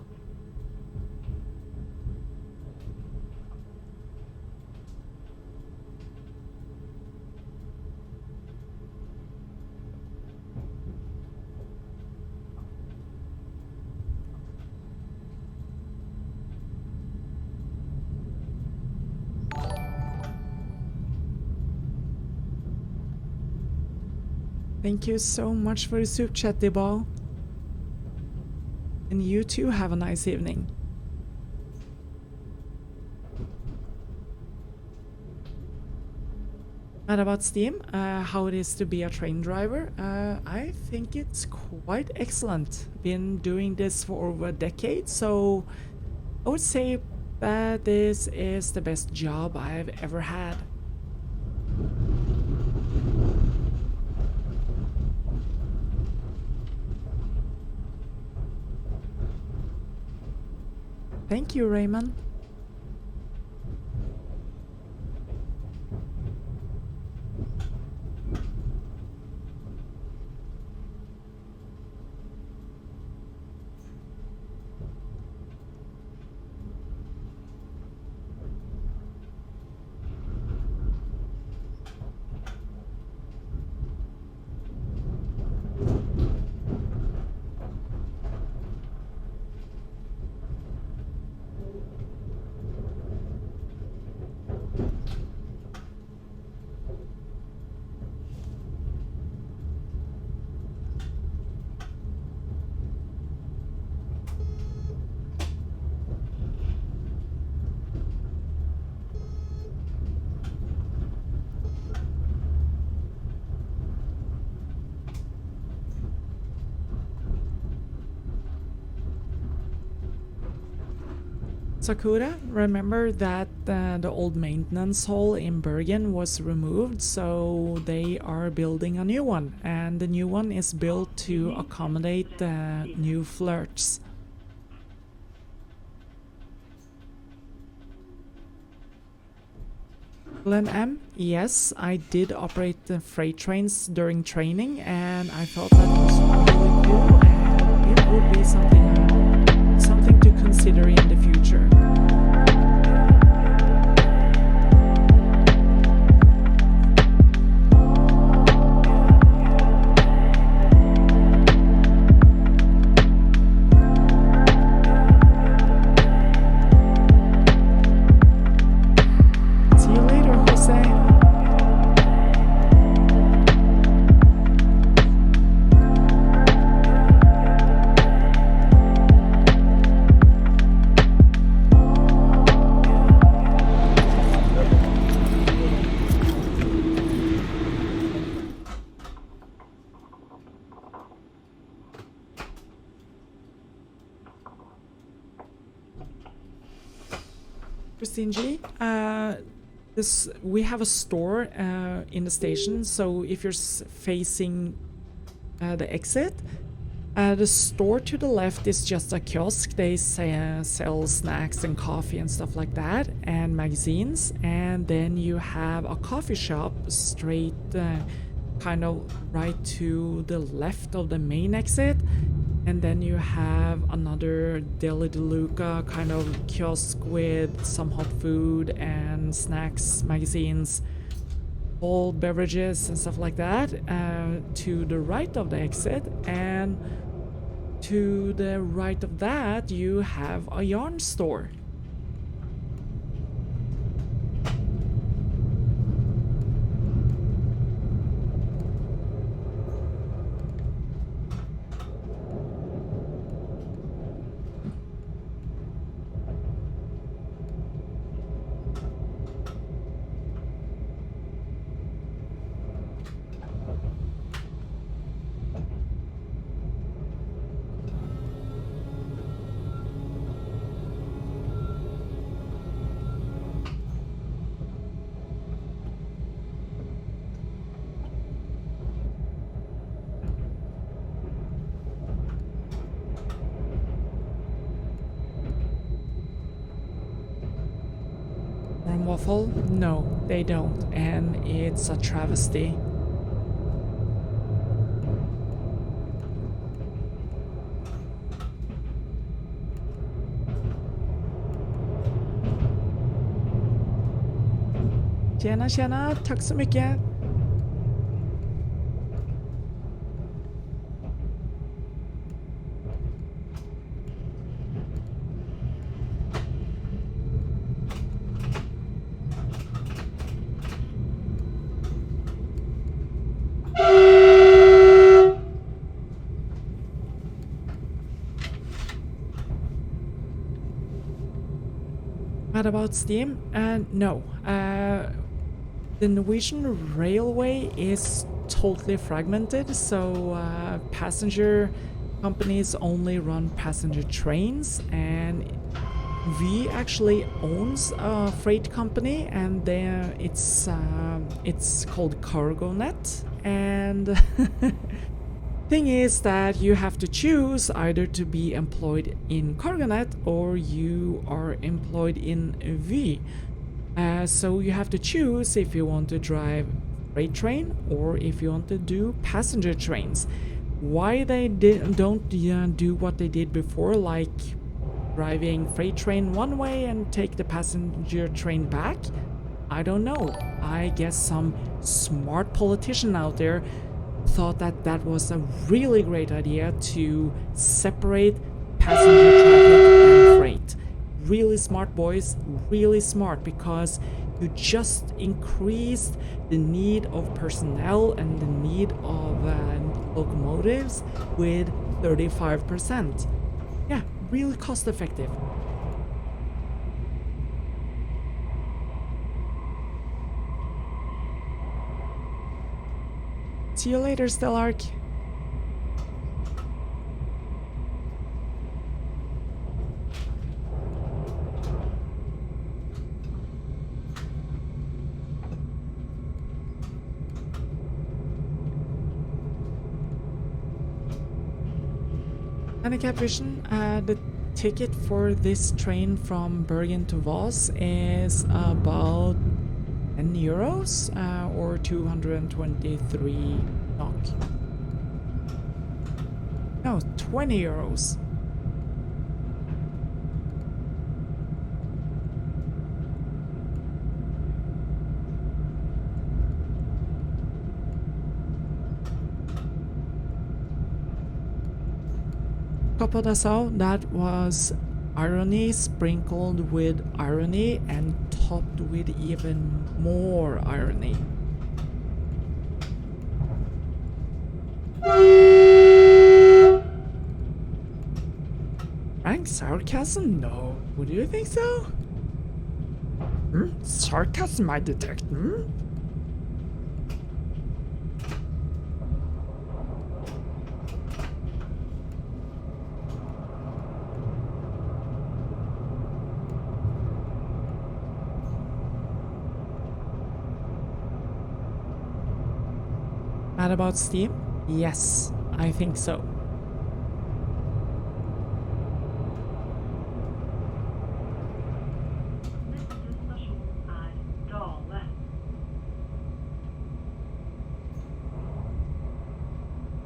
Thank you so much for the soup chat, Dibal. And you too have a nice evening. And about Steam, how it is to be a train driver, I think it's quite excellent. Been doing this for over a decade, so I would say that this is the best job I've ever had. Thank you, Raymond. Sakura, remember that the old maintenance hall in Bergen was removed, so they are building a new one, and the new one is built to accommodate the new flirts. Glenn M, yes, I did operate the freight trains during training, and I thought that was really cool, and it would be something to consider in the future. See you later, Jose. Christine G, we have a store in the station, so if you're facing the exit, the store to the left is just a kiosk. They sell snacks and coffee and stuff like that, and magazines, and then you have a coffee shop straight kind of right to the left of the main exit, And then you have another Deli de Luca kind of kiosk with some hot food and snacks, magazines, cold beverages and stuff like that to the right of the exit. And to the right of that you have a yarn store. Warm waffle? No, they don't, and it's a travesty. Tjena, tjena, tack så mycket. What about Steam? No. The Norwegian railway is totally fragmented, so passenger companies only run passenger trains, and we actually owns a freight company, and it's called CargoNet. And thing is that you have to choose either to be employed in CargoNet or you are employed in V. So you have to choose if you want to drive freight train or if you want to do passenger trains. Why they don't do what they did before, like driving freight train one way and take the passenger train back, I don't know. I guess some smart politician out there thought that that was a really great idea to separate passenger traffic and freight. Really smart, boys, really smart, because you just increased the need of personnel and the need of locomotives with 35%. Yeah, really cost effective. See you later, Stellark. Handicap vision, the ticket for this train from Bergen to Voss is about 10 euros or 223 NOK. No, 20 euros. Kapodaso, that was irony sprinkled with irony and topped with even more irony. Frank, sarcasm? No. Would you think so? Sarcasm I detect, Mad about Steam? Yes, I think so.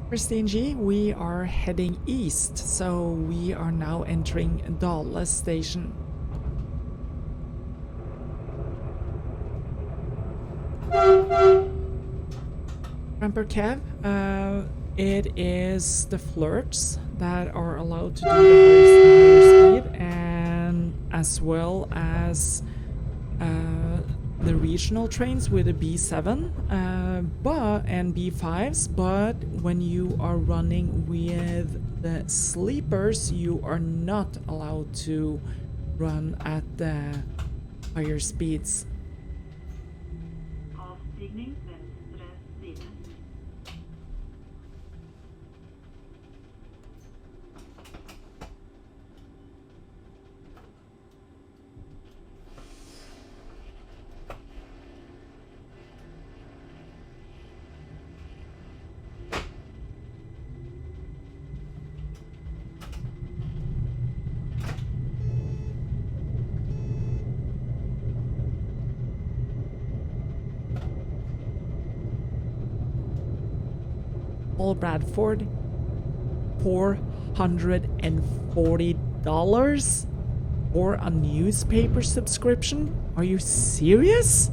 Christine G, we are heading east, so we are now entering Dale station. Ramper Kev, it is the flirts that are allowed to do the higher speed, and as well as the regional trains with a B7 and B5s, but when you are running with the sleepers, you are not allowed to run at the higher speeds. Avstigning venstre side. Paul Bradford, $440 for a newspaper subscription? Are you serious?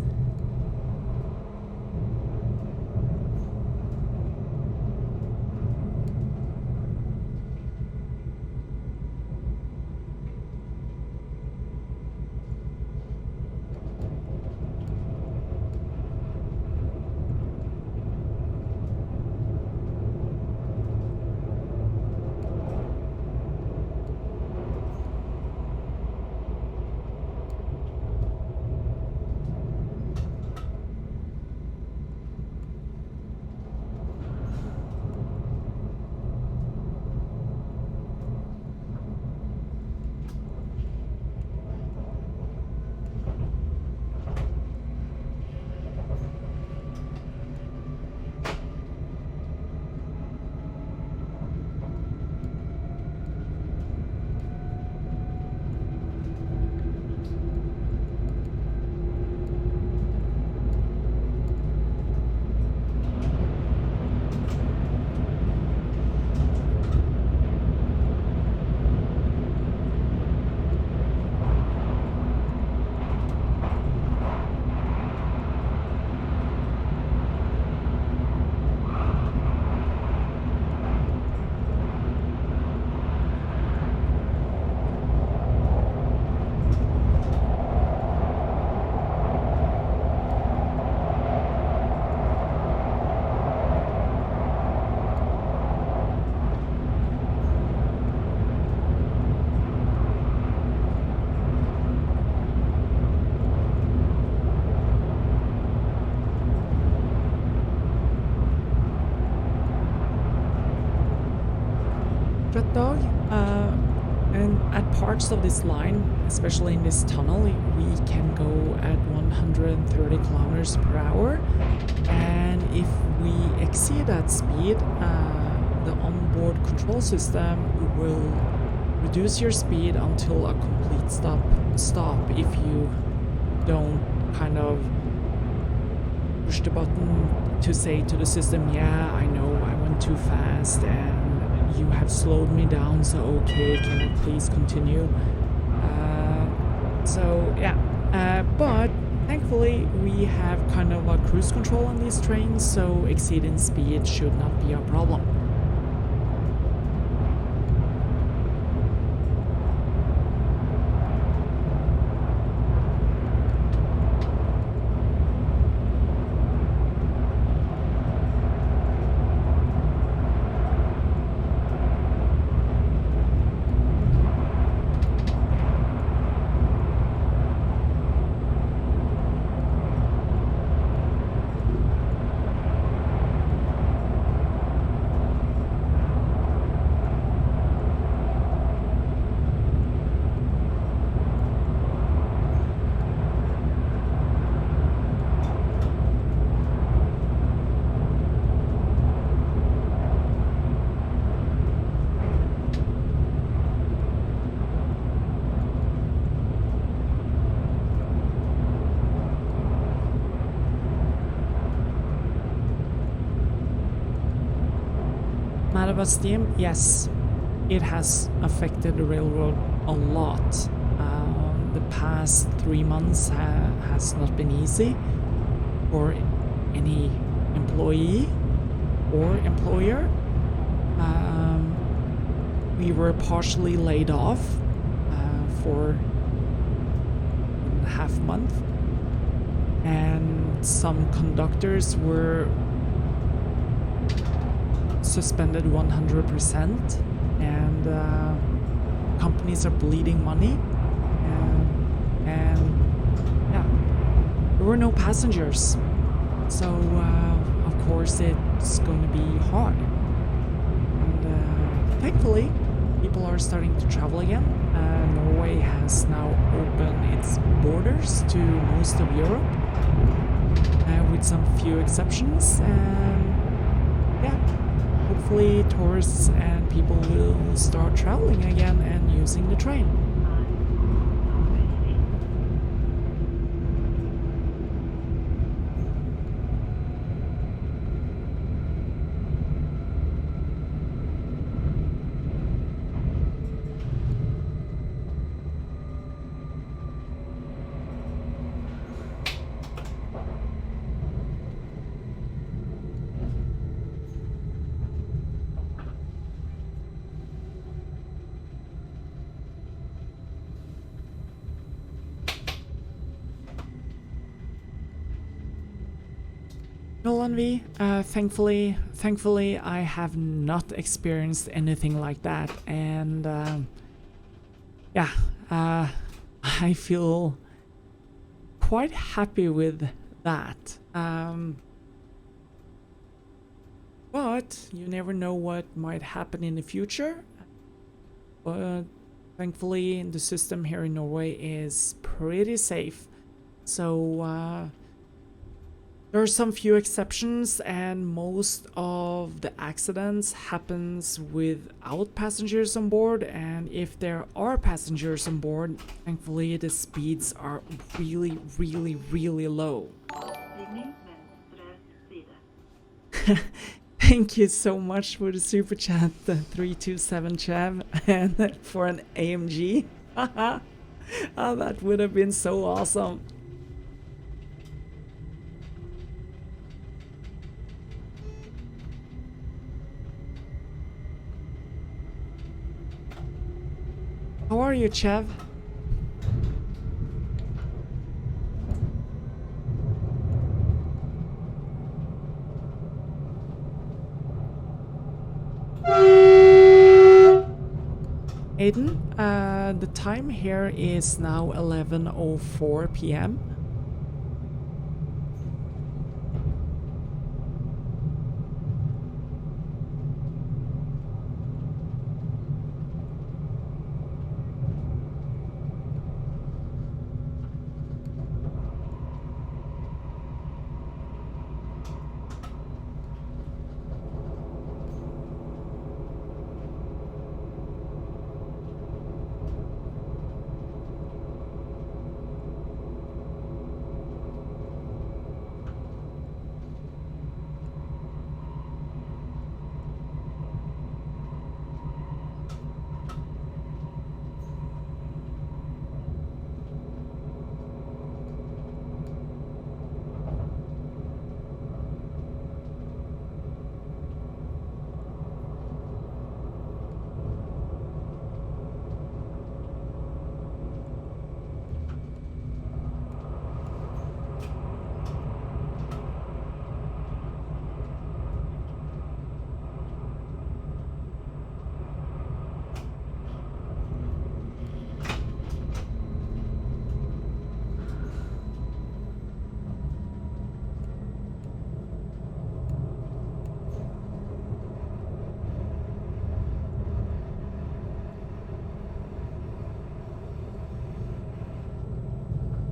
Dog, and at parts of this line, especially in this tunnel, we can go at 130 kilometers per hour, and if we exceed that speed, the onboard control system will reduce your speed until a complete stop if you don't kind of push the button to say to the system, yeah, I know I went too fast and you have slowed me down, so okay, can I please continue? But thankfully we have kind of a cruise control on these trains, so exceeding speed should not be a problem. about steam? Yes, it has affected the railroad a lot. The past 3 months has not been easy for any employee or employer. We were partially laid off for a half month, and some conductors were suspended 100%, and companies are bleeding money, and yeah, there were no passengers, so of course it's going to be hard. And thankfully people are starting to travel again. Norway has now opened its borders to most of Europe, with some few exceptions, and yeah, hopefully tourists and people will start traveling again and using the train. Well, V, thankfully I have not experienced anything like that, and yeah, I feel quite happy with that. But you never know what might happen in the future. But thankfully the system here in Norway is pretty safe. So there are some few exceptions, and most of the accidents happens without passengers on board, and if there are passengers on board, thankfully the speeds are really low. Thank you so much for the super chat, 327 Chev, and for an AMG. Oh, that would have been so awesome. How are you, Chev? Aiden, the time here is now 11:04 p.m.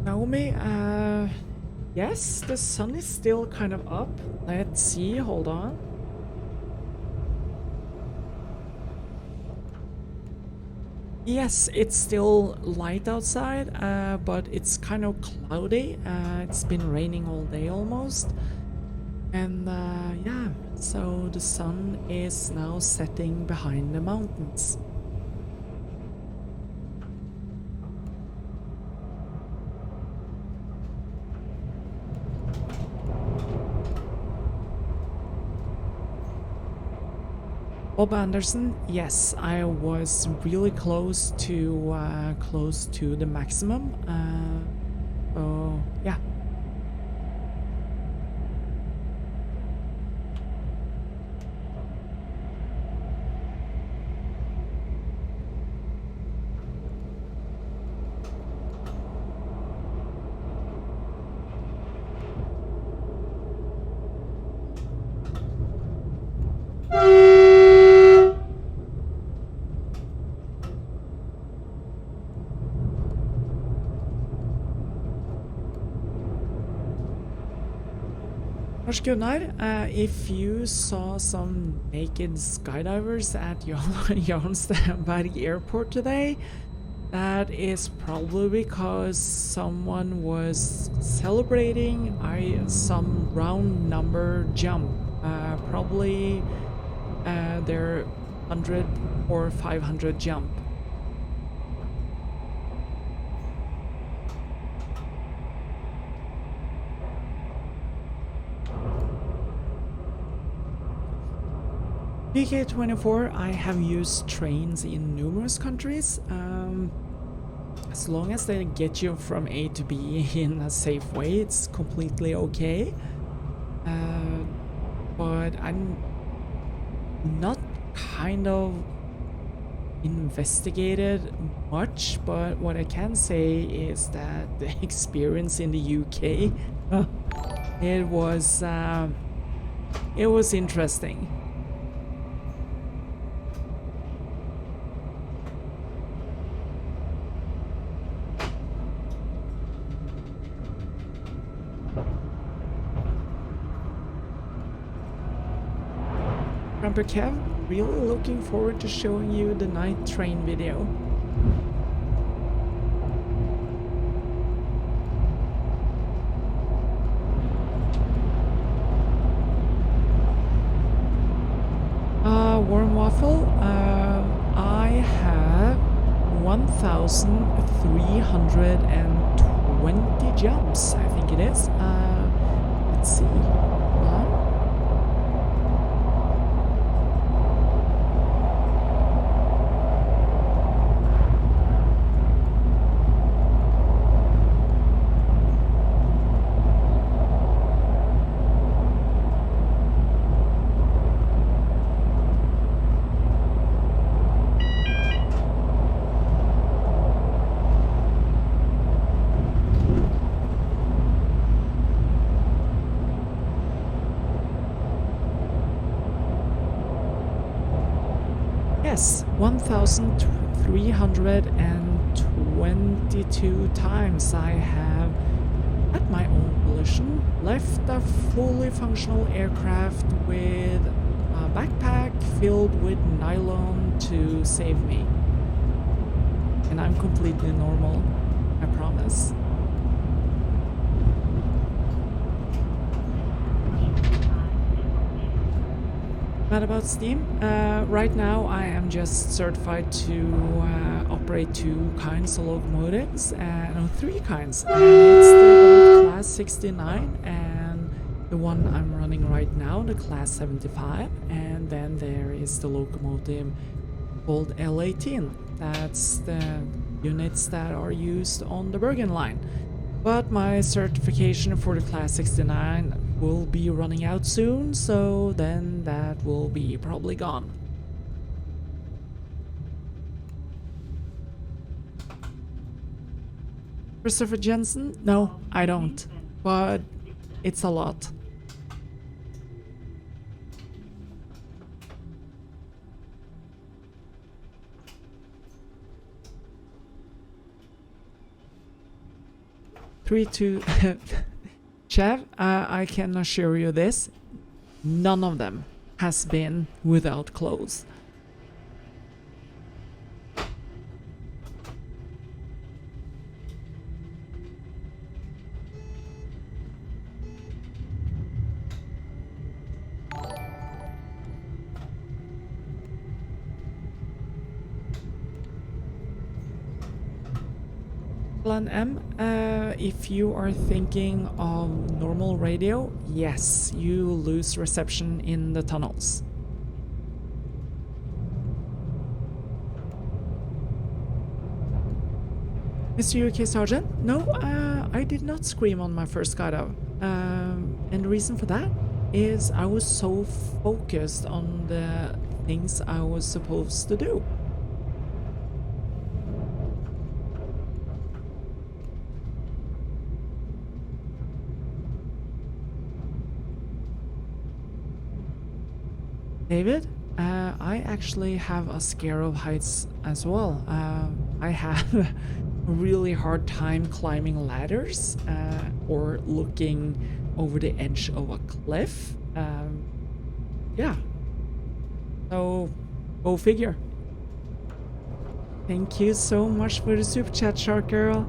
Naomi, yes, the sun is still kind of up. Let's see, hold on. Yes, it's still light outside, but it's kind of cloudy. It's been raining all day almost. And yeah, so the sun is now setting behind the mountains. Bob Anderson, yes, I was really close to the maximum. So yeah. Lars Gunnar, if you saw some naked skydivers at Jarnstadberg Airport today, that is probably because someone was celebrating some round number jump. Probably their 100 or 500 jump. PK24, I have used trains in numerous countries. As long as they get you from A to B in a safe way, it's completely okay. But I'm not kind of investigated much, but what I can say is that the experience in the UK, it was interesting. Grandpa Kev, really looking forward to showing you the night train video. Warm Waffle, I have 1,320 jumps, I think it is. Let's see. Yes, 1,322 times I have, at my own volition, left a fully functional aircraft with a backpack filled with nylon to save me. And I'm completely normal, I promise. What about Steam? Right now I am just certified to operate 2 kinds of locomotives, no, 3 kinds. And it's the old class 69 and the one I'm running right now, the class 75. And then there is the locomotive called L18. That's the units that are used on the Bergen line. But my certification for the class 69 will be running out soon, so then that will be probably gone. Christopher Jensen? No, I don't. But it's a lot. Chev, I can assure you this, none of them has been without clothes. Plan M, if you are thinking of normal radio, yes, you lose reception in the tunnels. Mr. UK Sergeant? No, I did not scream on my first skydive. And the reason for that is I was so focused on the things I was supposed to do. David, I actually have a scare of heights as well. I have a really hard time climbing ladders or looking over the edge of a cliff. Yeah. So, go figure. Thank you so much for the super chat, Shark Girl.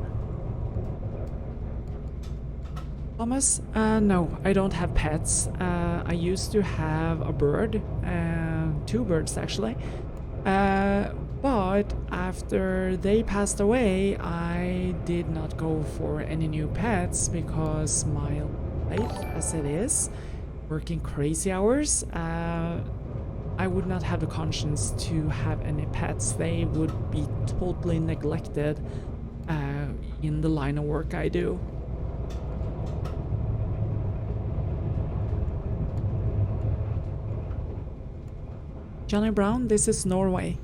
Thomas? No, I don't have pets. I used to have a bird, 2 birds actually. But after they passed away, I did not go for any new pets because my life as it is, working crazy hours, I would not have the conscience to have any pets. They would be totally neglected in the line of work I do. Johnny Brown, this is Norway.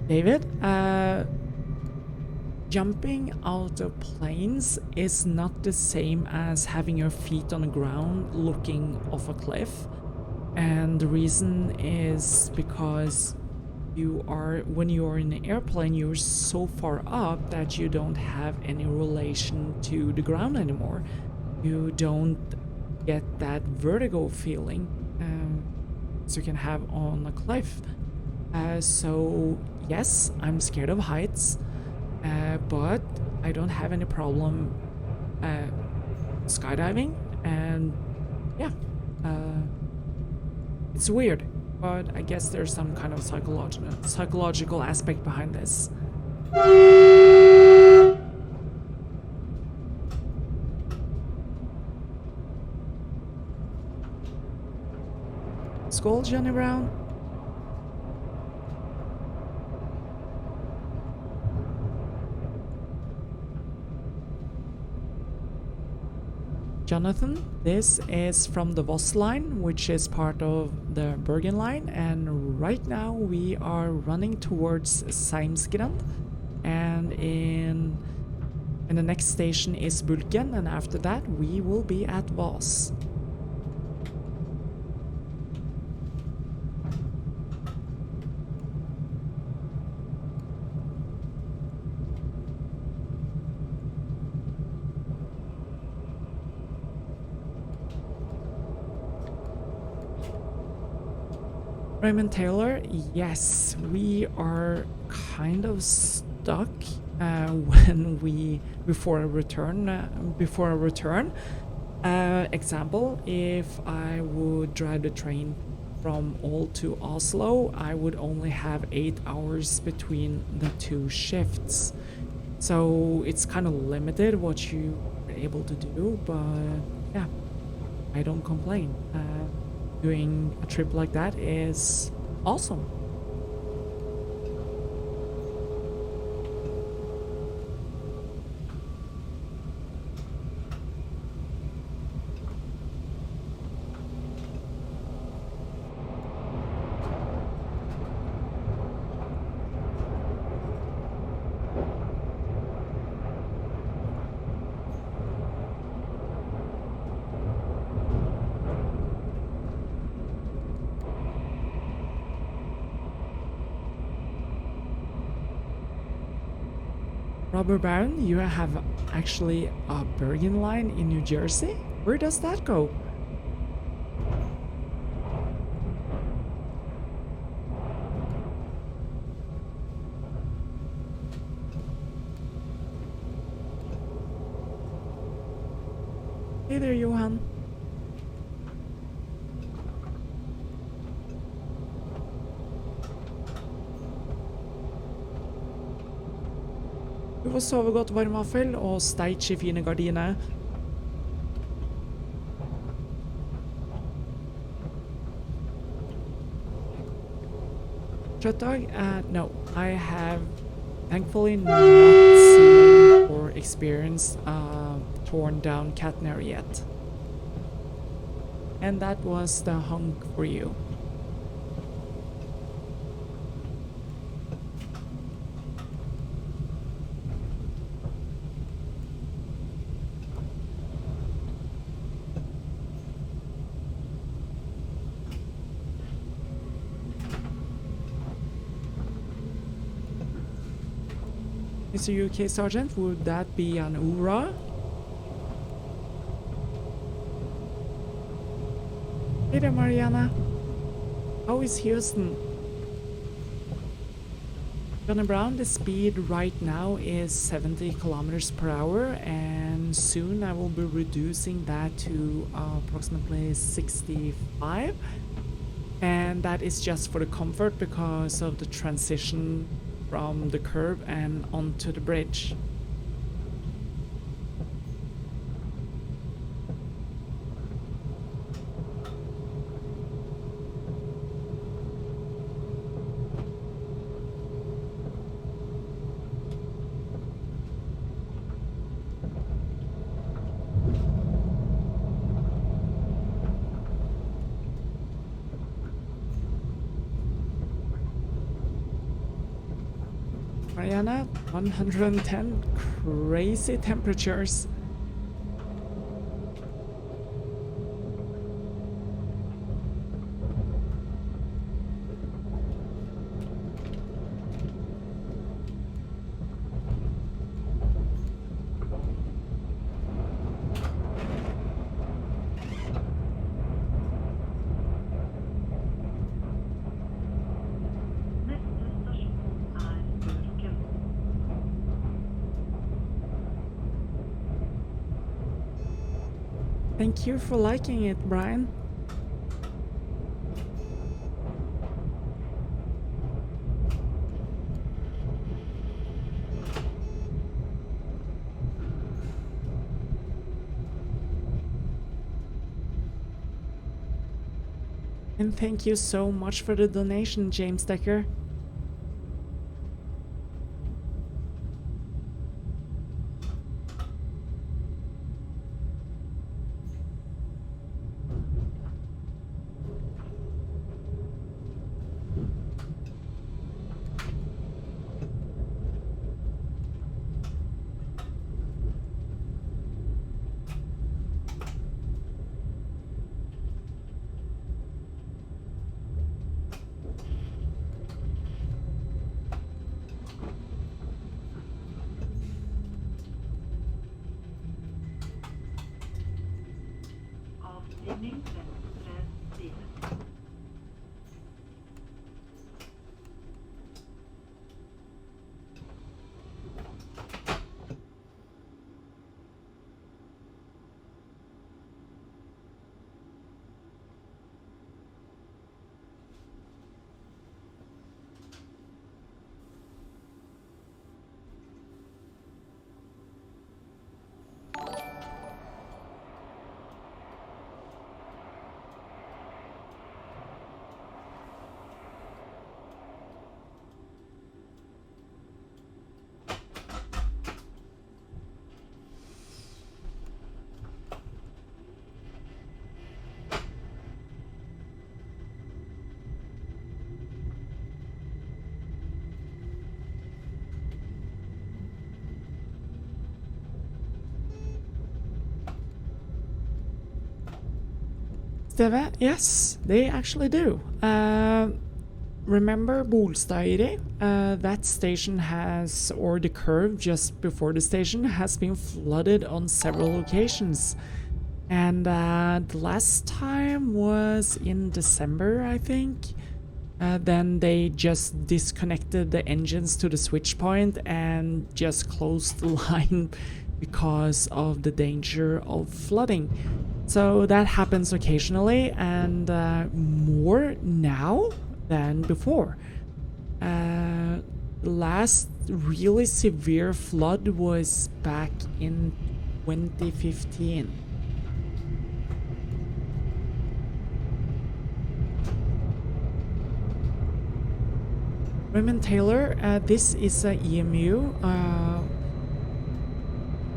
David, jumping out of planes is not the same as having your feet on the ground looking off a cliff. And the reason is because when you are in an airplane, you're so far up that you don't have any relation to the ground anymore. You don't get that vertigo feeling so you can have on a cliff. So yes, I'm scared of heights, but I don't have any problem skydiving, and yeah, it's weird, but I guess there's some kind of psychological aspect behind this. Skull, Johnny Brown. Jonathan, this is from the Voss line, which is part of the Bergen line, and right now we are running towards Seimsgrend, and in the next station is Bulken, and after that we will be at Voss. Raymond Taylor, yes, we are kind of stuck before a return. Example, if I would drive the train from Ål to Oslo, I would only have 8 hours between the 2 shifts. So it's kind of limited what you are able to do, but yeah, I don't complain. Doing a trip like that is awesome. Robert Barron, you have actually a Bergen line in New Jersey? Where does that go? Hey there, Johan. og sove godt, varmvaffel, og steike fine gardiner. Dog? No, I have thankfully not seen or experienced torn down catenary yet. And that was the hunk for you. Mr. UK Sergeant, would that be an hoorah? Hey there, Mariana. How is Houston? Johnny Brown, the speed right now is 70 kilometers per hour, and soon I will be reducing that to approximately 65. And that is just for the comfort because of the transition from the curb and onto the bridge. Mariana, 110 crazy temperatures. Thank you for liking it, Brian. And thank you so much for the donation, James Decker. Steve, yes, they actually do. Remember Bolstadøyri? That station has, or the curve just before the station, has been flooded on several occasions. And the last time was in December, I think. Then they just disconnected the engines to the switch point and just closed the line because of the danger of flooding. So that happens occasionally, and more now than before. Last really severe flood was back in 2015. Raymond Taylor, this is a EMU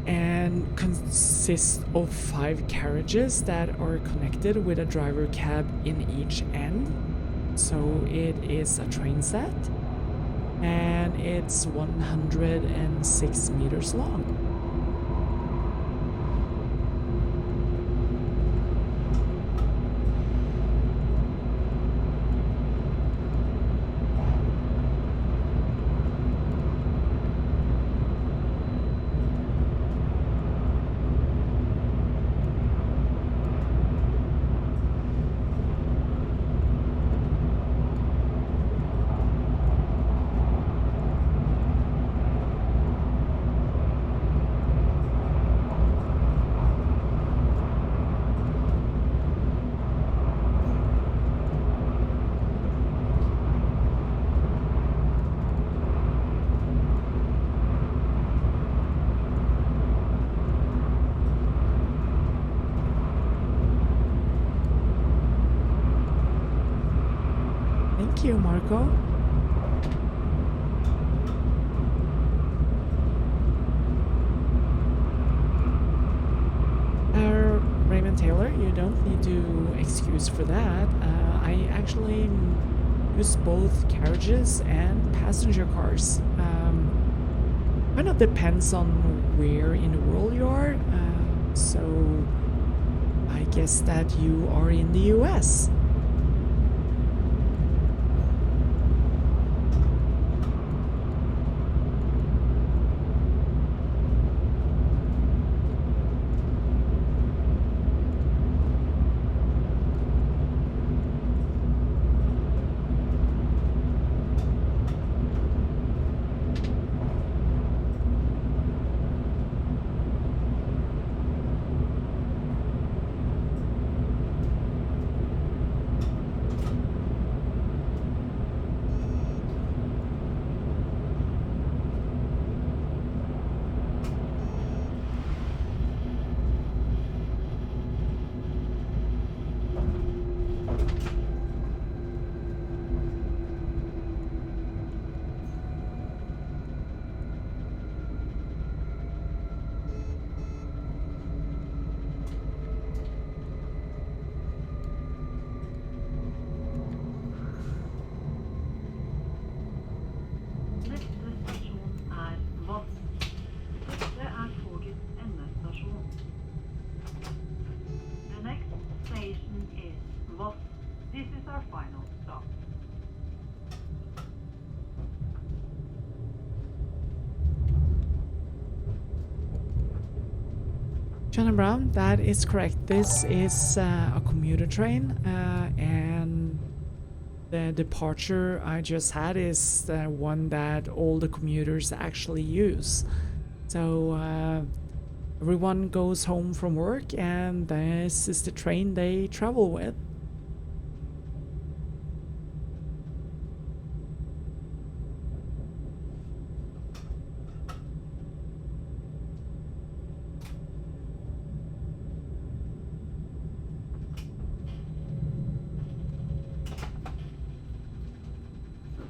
and consists of 5 carriages that are connected with a driver cab in each end. So it is a train set, and it's 106 meters long. Thank you, Marco. Raymond Taylor, you don't need to excuse for that. I actually use both carriages and passenger cars. Kind of depends on where in the world you are. So I guess that you are in the US. John Brown, that is correct. This is a commuter train, and the departure I just had is the one that all the commuters actually use. So everyone goes home from work, and this is the train they travel with.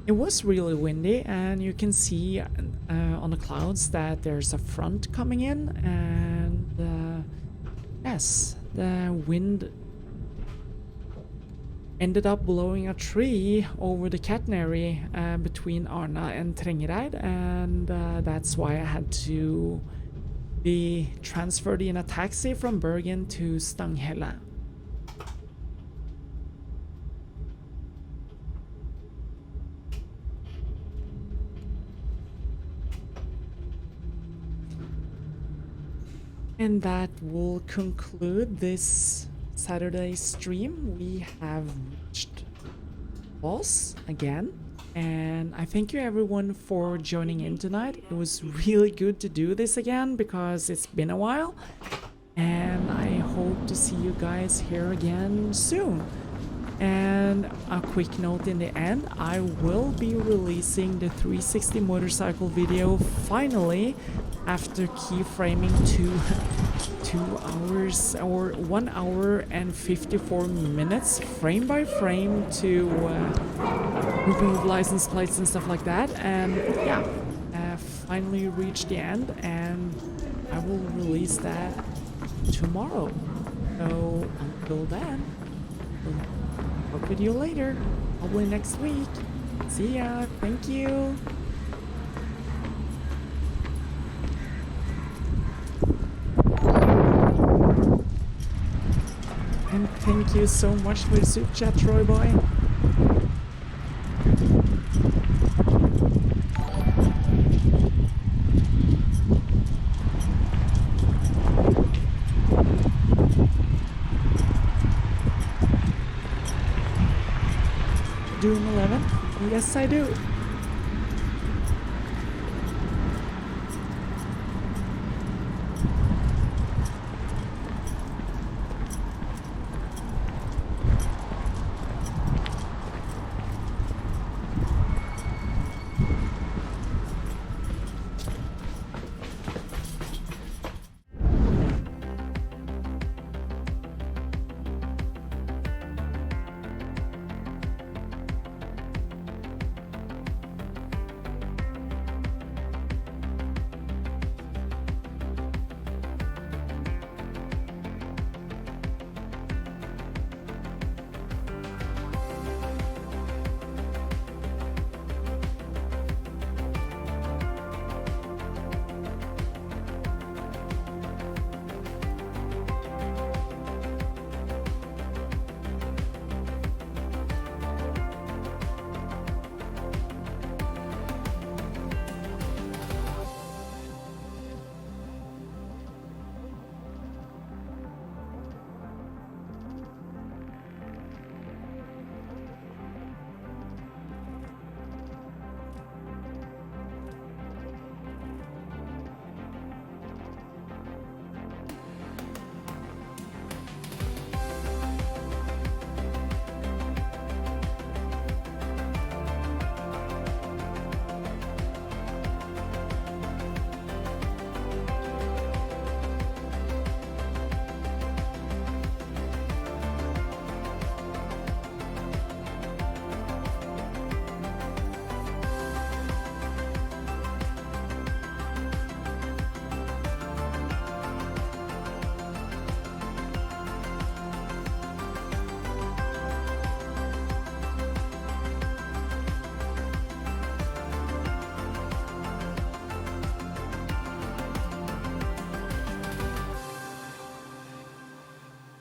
It was really windy, and you can see on the clouds that there's a front coming in, and yes, the wind ended up blowing a tree over the catenary between Arna and Trengereid, and that's why I had to be transferred in a taxi from Bergen to Stanghelle. And that will conclude this Saturday stream. We have reached Voss again, and I thank you everyone for joining in tonight. It was really good to do this again because it's been a while, and I hope to see you guys here again soon. And a quick note in the end, I will be releasing the 360 motorcycle video finally after keyframing 2 hours or 1 hour and 54 minutes frame by frame to remove license plates and stuff like that. And yeah, finally reached the end, and I will release that tomorrow. So until then, work with you later, probably next week. See ya. Thank you. And thank you so much for the super chat, Troy boy. Doom 11? Yes, I do.